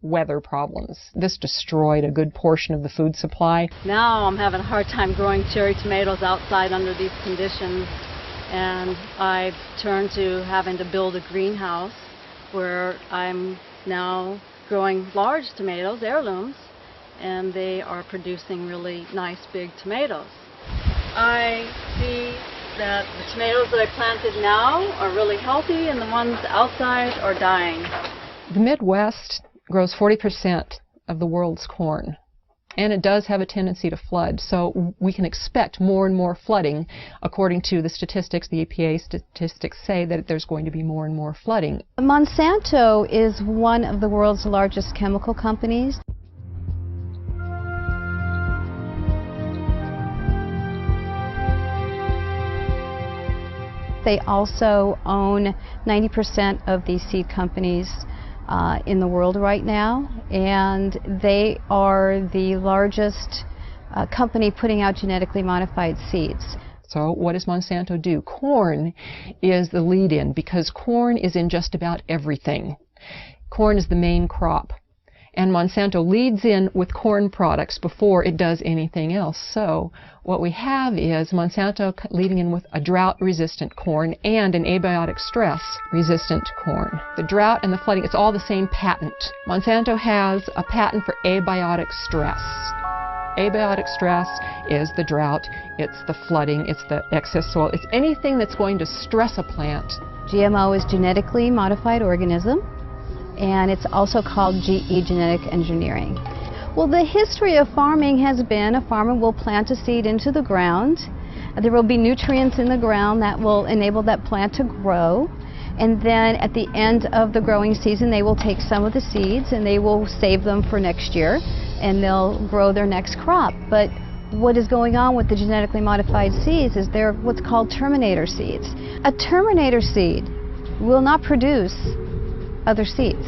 weather problems. This destroyed a good portion of the food supply. Now I'm having a hard time growing cherry tomatoes outside under these conditions, and I've turned to having to build a greenhouse where I'm now growing large tomatoes, heirlooms, and they are producing really nice big tomatoes. I see that the tomatoes that I planted now are really healthy and the ones outside are dying. The Midwest grows 40% of the world's corn, and it does have a tendency to flood, so we can expect more and more flooding. According to the statistics, the EPA statistics say that there's going to be more and more flooding. Monsanto is one of the world's largest chemical companies. They also own 90% of the seed companies in the world right now, and they are the largest company putting out genetically modified seeds. So what does Monsanto do? Corn is the lead-in because corn is in just about everything. Corn is the main crop, And Monsanto leads in with corn products before it does anything else. So what we have is Monsanto leading in with a drought-resistant corn and an abiotic stress-resistant corn. The drought and the flooding, it's all the same patent. Monsanto has a patent for abiotic stress. Abiotic stress is the drought, it's the flooding, it's the excess soil, it's anything that's going to stress a plant. GMO is genetically modified organism, and it's also called GE, genetic engineering. Well, the history of farming has been a farmer will plant a seed into the ground. There will be nutrients in the ground that will enable that plant to grow. And then at the end of the growing season, they will take some of the seeds and they will save them for next year, and they'll grow their next crop. But what is going on with the genetically modified seeds is they're what's called terminator seeds. A terminator seed will not produce other seeds.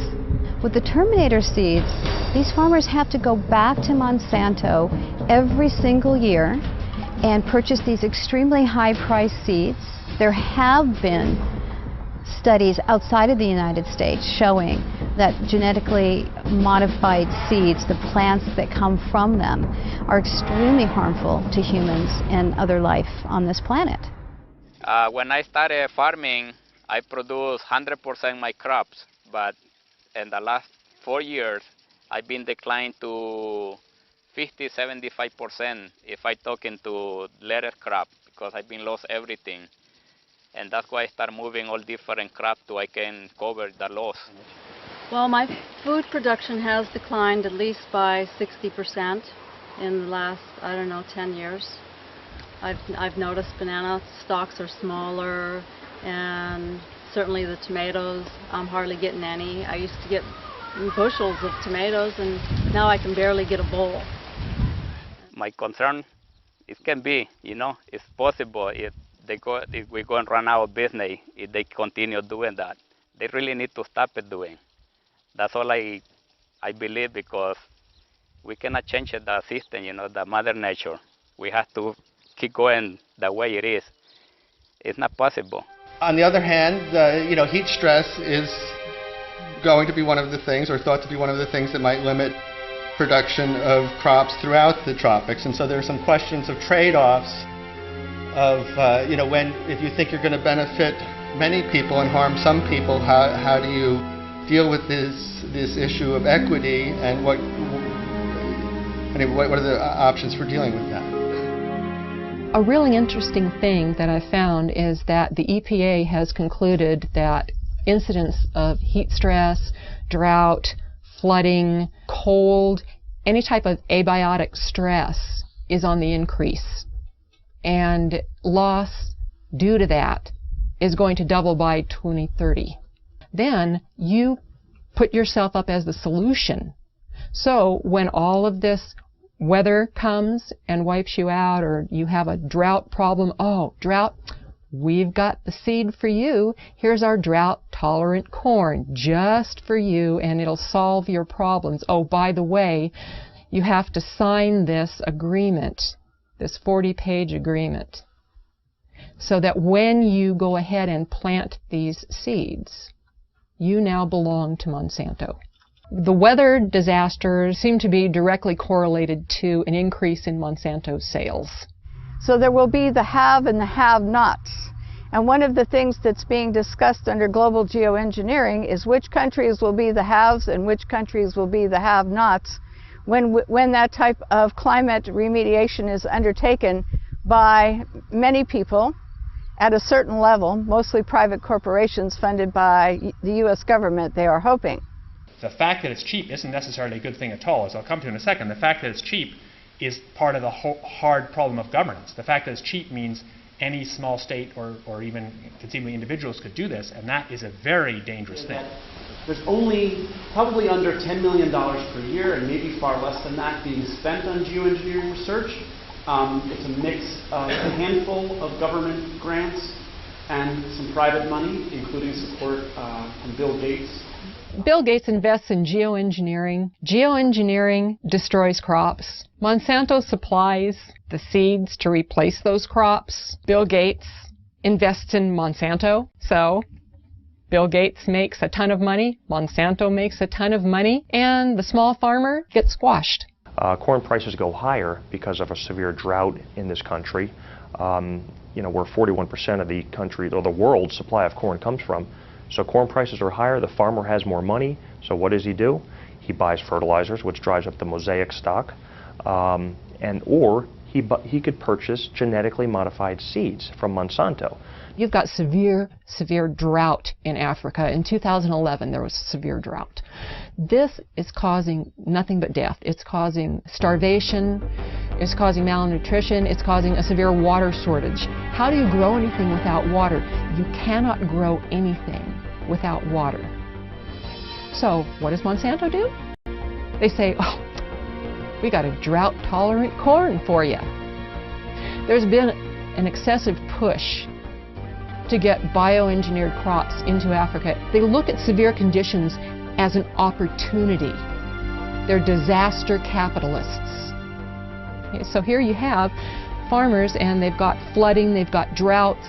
With the terminator seeds, these farmers have to go back to Monsanto every single year and purchase these extremely high-priced seeds. There have been studies outside of the United States showing that genetically modified seeds, the plants that come from them, are extremely harmful to humans and other life on this planet. When I started farming, I produced 100% my crops, but in the last 4 years, I've been declined to 50–75% if I talk into lettuce crop, because I've been lost everything. And that's why I start moving all different crops so I can cover the loss. Well, my food production has declined at least by 60% in the last, 10 years. I've noticed banana stalks are smaller, and certainly the tomatoes, I'm hardly getting any. I used to get bushels of tomatoes, and now I can barely get a bowl. My concern, it can be, it's possible if we're going to run out of business if they continue doing that. They really need to stop it doing. That's all I believe, because we cannot change the system, the mother nature. We have to keep going the way it is. It's not possible. On the other hand, heat stress is going to be one of the things, or thought to be one of the things, that might limit production of crops throughout the tropics. And so there are some questions of trade-offs of, if you think you're going to benefit many people and harm some people, how do you deal with this issue of equity, and what are the options for dealing with that? A really interesting thing that I found is that the EPA has concluded that incidents of heat stress, drought, flooding, cold, any type of abiotic stress is on the increase. And loss due to that is going to double by 2030. Then you put yourself up as the solution. So when all of this weather comes and wipes you out, or you have a drought problem, drought, we've got the seed for you. Here's our drought-tolerant corn just for you, and it'll solve your problems. Oh, by the way, you have to sign this agreement, this 40-page agreement, so that when you go ahead and plant these seeds, you now belong to Monsanto. The weather disasters seem to be directly correlated to an increase in Monsanto sales. So there will be the have and the have-nots. And one of the things that's being discussed under global geoengineering is which countries will be the haves and which countries will be the have-nots when that type of climate remediation is undertaken by many people at a certain level, mostly private corporations funded by the U.S. government, they are hoping. The fact that it's cheap isn't necessarily a good thing at all, as I'll come to in a second. The fact that it's cheap is part of the hard problem of governance. The fact that it's cheap means any small state or even conceivably individuals could do this, and that is a very dangerous thing. There's only probably under $10 million per year, and maybe far less than that, being spent on geoengineering research. It's a mix of a handful of government grants and some private money, including support from Bill Gates. Bill Gates invests in geoengineering. Geoengineering destroys crops. Monsanto supplies the seeds to replace those crops. Bill Gates invests in Monsanto. So Bill Gates makes a ton of money, Monsanto makes a ton of money, and the small farmer gets squashed. Corn prices go higher because of a severe drought in this country, you know, where 41% of the country, or the world's supply of corn comes from. So corn prices are higher, the farmer has more money, so what does he do? He buys fertilizers, which drives up the mosaic stock, or he could purchase genetically modified seeds from Monsanto. You've got severe drought in Africa. In 2011, there was a severe drought. This is causing nothing but death. It's causing starvation, it's causing malnutrition, it's causing a severe water shortage. How do you grow anything without water? You cannot grow anything without water. So what does Monsanto do? They say, oh, we got a drought-tolerant corn for you. There's been an excessive push to get bioengineered crops into Africa. They look at severe conditions as an opportunity. They're disaster capitalists. Okay, so here you have farmers, and they've got flooding, they've got droughts,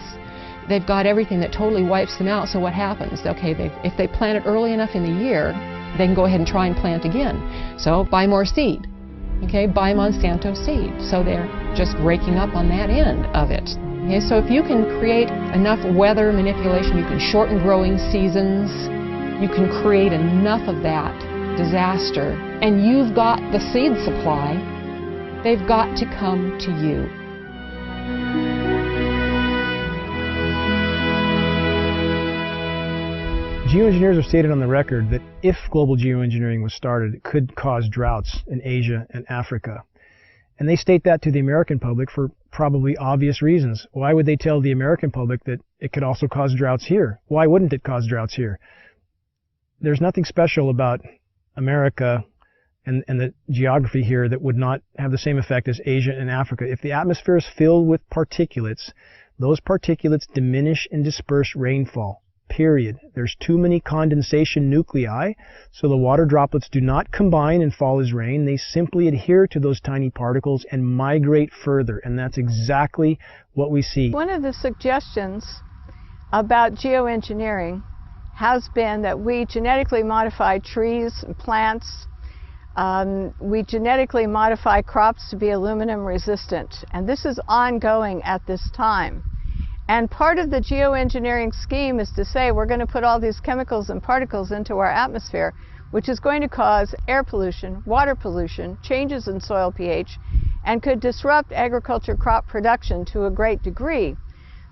they've got everything that totally wipes them out. So what happens? Okay, if they plant it early enough in the year, they can go ahead and try and plant again. So buy more seed. Okay, buy Monsanto seed. So they're just raking up on that end of it. Okay, so if you can create enough weather manipulation, you can shorten growing seasons, you can create enough of that disaster, and you've got the seed supply, they've got to come to you. Geoengineers have stated on the record that if global geoengineering was started, it could cause droughts in Asia and Africa. And they state that to the American public for probably obvious reasons. Why would they tell the American public that it could also cause droughts here? Why wouldn't it cause droughts here? There's nothing special about America and the geography here that would not have the same effect as Asia and Africa. If the atmosphere is filled with particulates, those particulates diminish and disperse rainfall. Period. There's too many condensation nuclei, so the water droplets do not combine and fall as rain. They simply adhere to those tiny particles and migrate further, and that's exactly what we see. One of the suggestions about geoengineering has been that we genetically modify trees and plants. We genetically modify crops to be aluminum resistant, and this is ongoing at this time. And part of the geoengineering scheme is to say we're going to put all these chemicals and particles into our atmosphere, which is going to cause air pollution, water pollution, changes in soil pH, and could disrupt agriculture crop production to a great degree.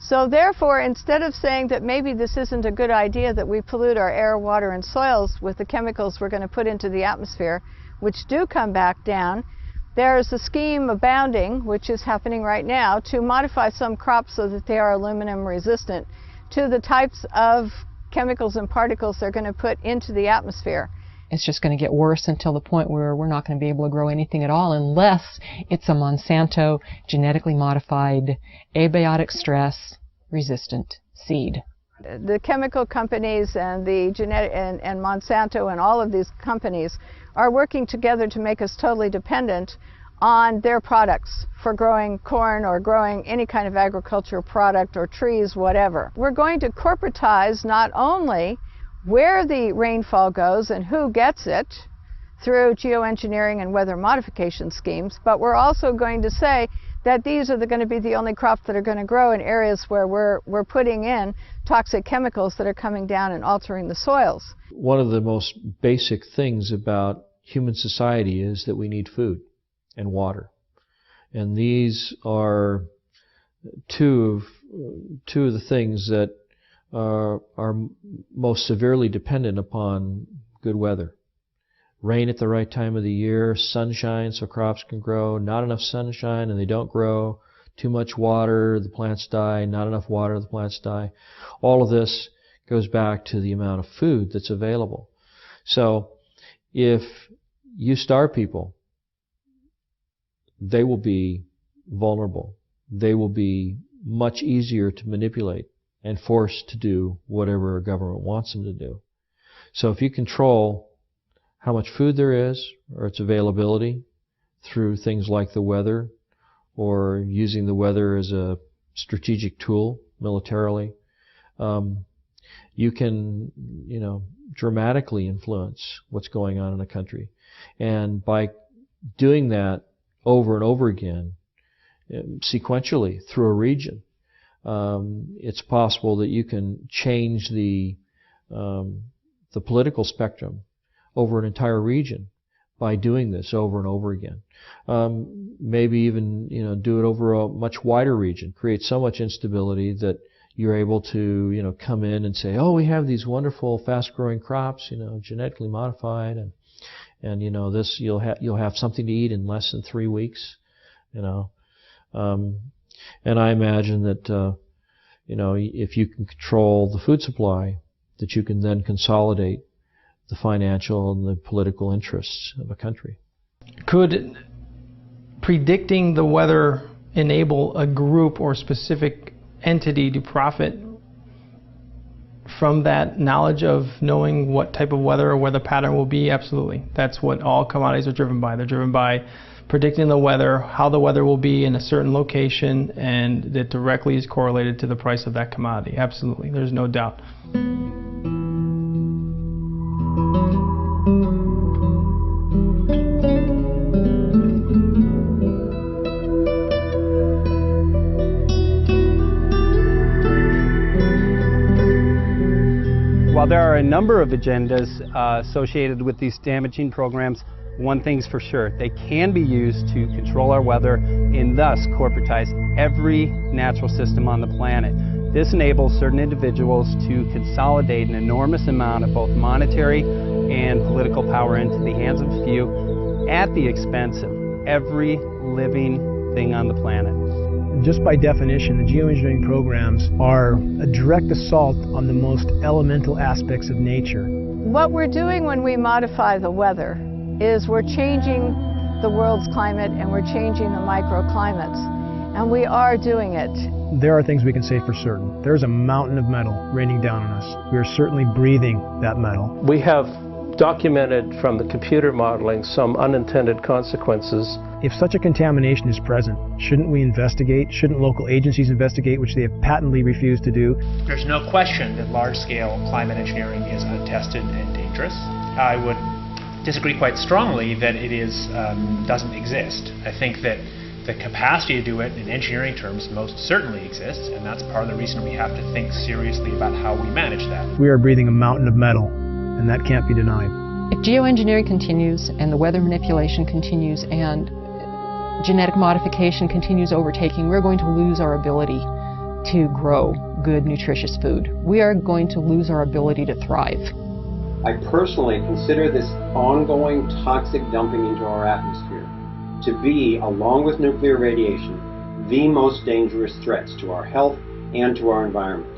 So therefore, instead of saying that maybe this isn't a good idea that we pollute our air, water, and soils with the chemicals we're going to put into the atmosphere, which do come back down, there is a scheme abounding, which is happening right now, to modify some crops so that they are aluminum resistant to the types of chemicals and particles they're going to put into the atmosphere. It's just going to get worse until the point where we're not going to be able to grow anything at all unless it's a Monsanto genetically modified, abiotic stress resistant seed. The chemical companies and the and Monsanto and all of these companies are working together to make us totally dependent on their products for growing corn or growing any kind of agricultural product or trees, whatever. We're going to corporatize not only where the rainfall goes and who gets it through geoengineering and weather modification schemes, but we're also going to say that these are going to be the only crops that are going to grow in areas where we're putting in toxic chemicals that are coming down and altering the soils. One of the most basic things about human society is that we need food and water. And these are two of the things that are most severely dependent upon good weather. Rain at the right time of the year, sunshine so crops can grow, not enough sunshine and they don't grow, too much water, the plants die, not enough water, the plants die. All of this goes back to the amount of food that's available. So if you starve people, they will be vulnerable. They will be much easier to manipulate and forced to do whatever a government wants them to do. So if you control how much food there is, or its availability, through things like the weather, or using the weather as a strategic tool militarily, you can, dramatically influence what's going on in a country. And by doing that over and over again, sequentially through a region, it's possible that you can change the political spectrum over an entire region by doing this over and over again. Maybe even, do it over a much wider region, create so much instability that you're able to, come in and say, oh, we have these wonderful fast-growing crops, genetically modified, and this you'll have something to eat in less than 3 weeks, and I imagine that if you can control the food supply, that you can then consolidate the financial and the political interests of a country. Could predicting the weather enable a group or specific entity to profit from that knowledge of knowing what type of weather or weather pattern will be? Absolutely. That's what all commodities are driven by. They're driven by predicting the weather, how the weather will be in a certain location, and it directly is correlated to the price of that commodity. Absolutely. There's no doubt. While there are a number of agendas associated with these damaging programs, one thing's for sure: they can be used to control our weather and thus corporatize every natural system on the planet. This enables certain individuals to consolidate an enormous amount of both monetary and political power into the hands of a few at the expense of every living thing on the planet. Just by definition, the geoengineering programs are a direct assault on the most elemental aspects of nature. What we're doing when we modify the weather is we're changing the world's climate and we're changing the microclimates, and we are doing it. There are things we can say for certain. There's a mountain of metal raining down on us. We are certainly breathing that metal. We have documented from the computer modeling some unintended consequences. If such a contamination is present, shouldn't we investigate? Shouldn't local agencies investigate, which they have patently refused to do? There's no question that large-scale climate engineering is untested and dangerous. I would disagree quite strongly that it doesn't exist. I think that the capacity to do it in engineering terms most certainly exists, and that's part of the reason we have to think seriously about how we manage that. We are breathing a mountain of metal, and that can't be denied. If geoengineering continues and the weather manipulation continues and genetic modification continues overtaking, we're going to lose our ability to grow good, nutritious food. We are going to lose our ability to thrive. I personally consider this ongoing toxic dumping into our atmosphere to be, along with nuclear radiation, the most dangerous threats to our health and to our environment.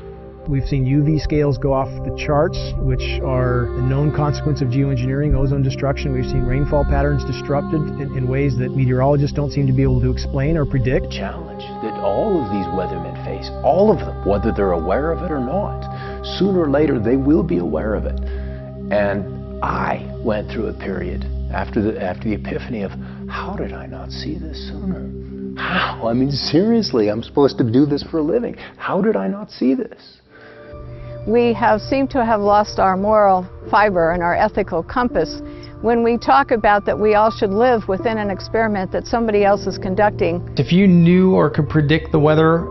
We've seen UV scales go off the charts, which are a known consequence of geoengineering, ozone destruction. We've seen rainfall patterns disrupted in ways that meteorologists don't seem to be able to explain or predict. The challenge that all of these weathermen face, all of them, whether they're aware of it or not, sooner or later they will be aware of it. And I went through a period after the epiphany of, how did I not see this sooner? How? I mean, seriously, I'm supposed to do this for a living. How did I not see this? We seem to have lost our moral fiber and our ethical compass when we talk about that we all should live within an experiment that somebody else is conducting. If you knew or could predict the weather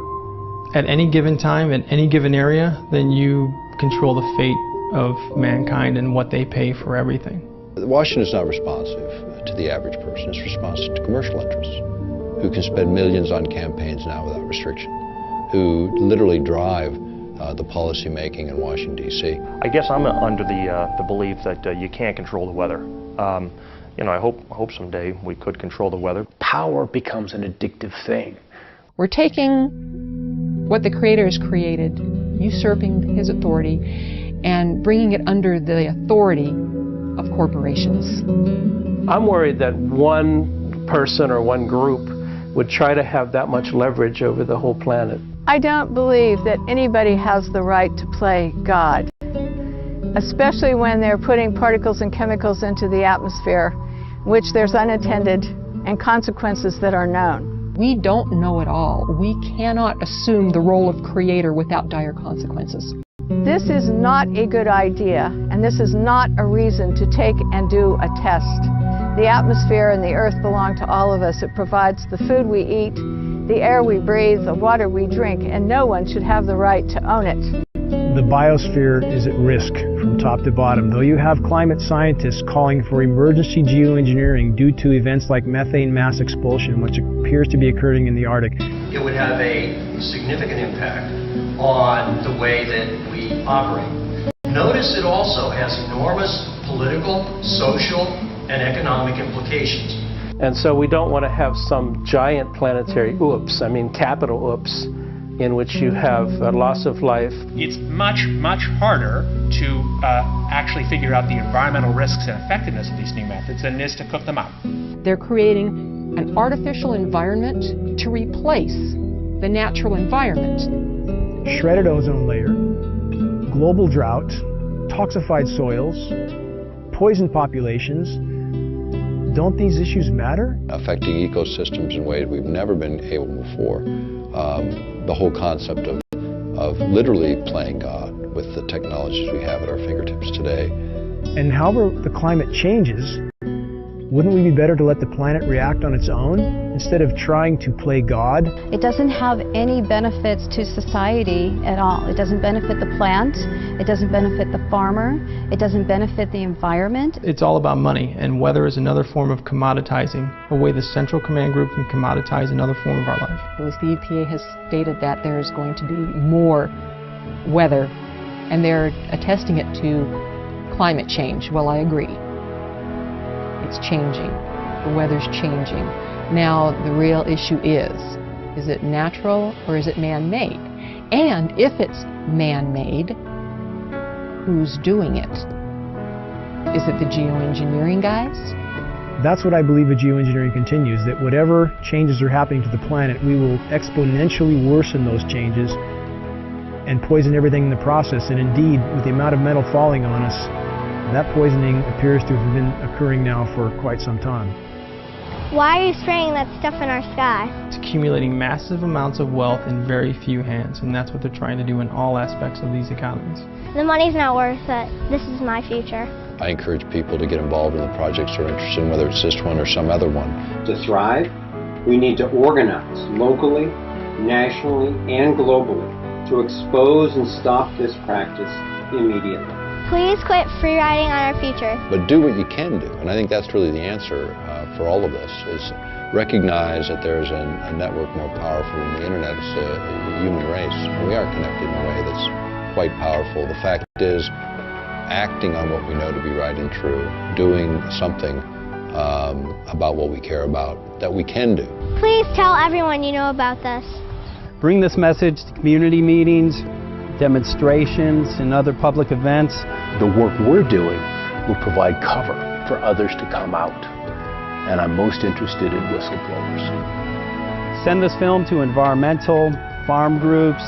at any given time, in any given area, then you control the fate of mankind and what they pay for everything. Washington is not responsive to the average person. It's responsive to commercial interests who can spend millions on campaigns now without restriction, who literally drive the policy making in Washington, D.C. I guess I'm under the belief that you can't control the weather. I hope someday we could control the weather. Power becomes an addictive thing. We're taking what the Creator has created, usurping His authority, and bringing it under the authority of corporations. I'm worried that one person or one group would try to have that much leverage over the whole planet. I don't believe that anybody has the right to play God, especially when they're putting particles and chemicals into the atmosphere, which there's unintended and consequences that are known. We don't know it all. We cannot assume the role of Creator without dire consequences. This is not a good idea, and this is not a reason to take and do a test. The atmosphere and the earth belong to all of us. It provides the food we eat, the air we breathe, the water we drink, and no one should have the right to own it. The biosphere is at risk from top to bottom. Though you have climate scientists calling for emergency geoengineering due to events like methane mass expulsion, which appears to be occurring in the Arctic. It would have a significant impact on the way that we operate. Notice it also has enormous political, social, and economic implications. And so we don't want to have some giant planetary oops, I mean capital oops, in which you have a loss of life. It's much, much harder to actually figure out the environmental risks and effectiveness of these new methods than it is to cook them up. They're creating an artificial environment to replace the natural environment. Shredded ozone layer, global drought, toxified soils, poisoned populations. Don't these issues matter? Affecting ecosystems in ways we've never been able before. The whole concept of literally playing God with the technologies we have at our fingertips today. And however the climate changes, wouldn't we be better to let the planet react on its own instead of trying to play God? It doesn't have any benefits to society at all. It doesn't benefit the plant, it doesn't benefit the farmer, it doesn't benefit the environment. It's all about money, and weather is another form of commoditizing, a way the Central Command Group can commoditize another form of our life. The EPA has stated that there is going to be more weather, and they're attesting it to climate change. Well, I agree. It's changing. The weather's changing. Now, the real issue is it natural or is it man-made? And if it's man-made, who's doing it? Is it the geoengineering guys? That's what I believe with geoengineering continues, that whatever changes are happening to the planet, we will exponentially worsen those changes and poison everything in the process. And indeed, with the amount of metal falling on us, that poisoning appears to have been occurring now for quite some time. Why are you spraying that stuff in our sky? It's accumulating massive amounts of wealth in very few hands, and that's what they're trying to do in all aspects of these economies. The money's not worth it. This is my future. I encourage people to get involved in the projects they're interested in, whether it's this one or some other one. To thrive, we need to organize locally, nationally, and globally to expose and stop this practice immediately. Please quit free riding on our future. But do what you can do, and I think that's really the answer for all of this, is recognize that there's a network more powerful than the internet. It's the human race. We are connected in a way that's quite powerful. The fact is, acting on what we know to be right and true, doing something about what we care about, that we can do. Please tell everyone you know about this. Bring this message to community meetings, demonstrations, and other public events. The work we're doing will provide cover for others to come out. And I'm most interested in whistleblowers. Send this film to environmental, farm groups,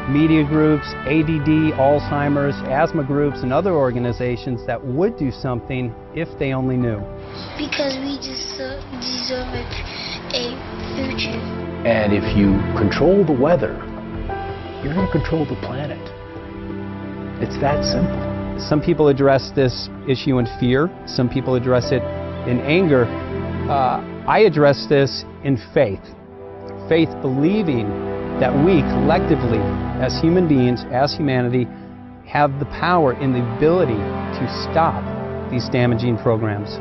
media groups, ADD, Alzheimer's, asthma groups, and other organizations that would do something if they only knew. Because we deserve a future. And if you control the weather, you're going to control the planet. It's that simple. Some people address this issue in fear. Some people address it in anger. I address this in faith. Faith believing that we collectively, as human beings, as humanity, have the power and the ability to stop these damaging programs.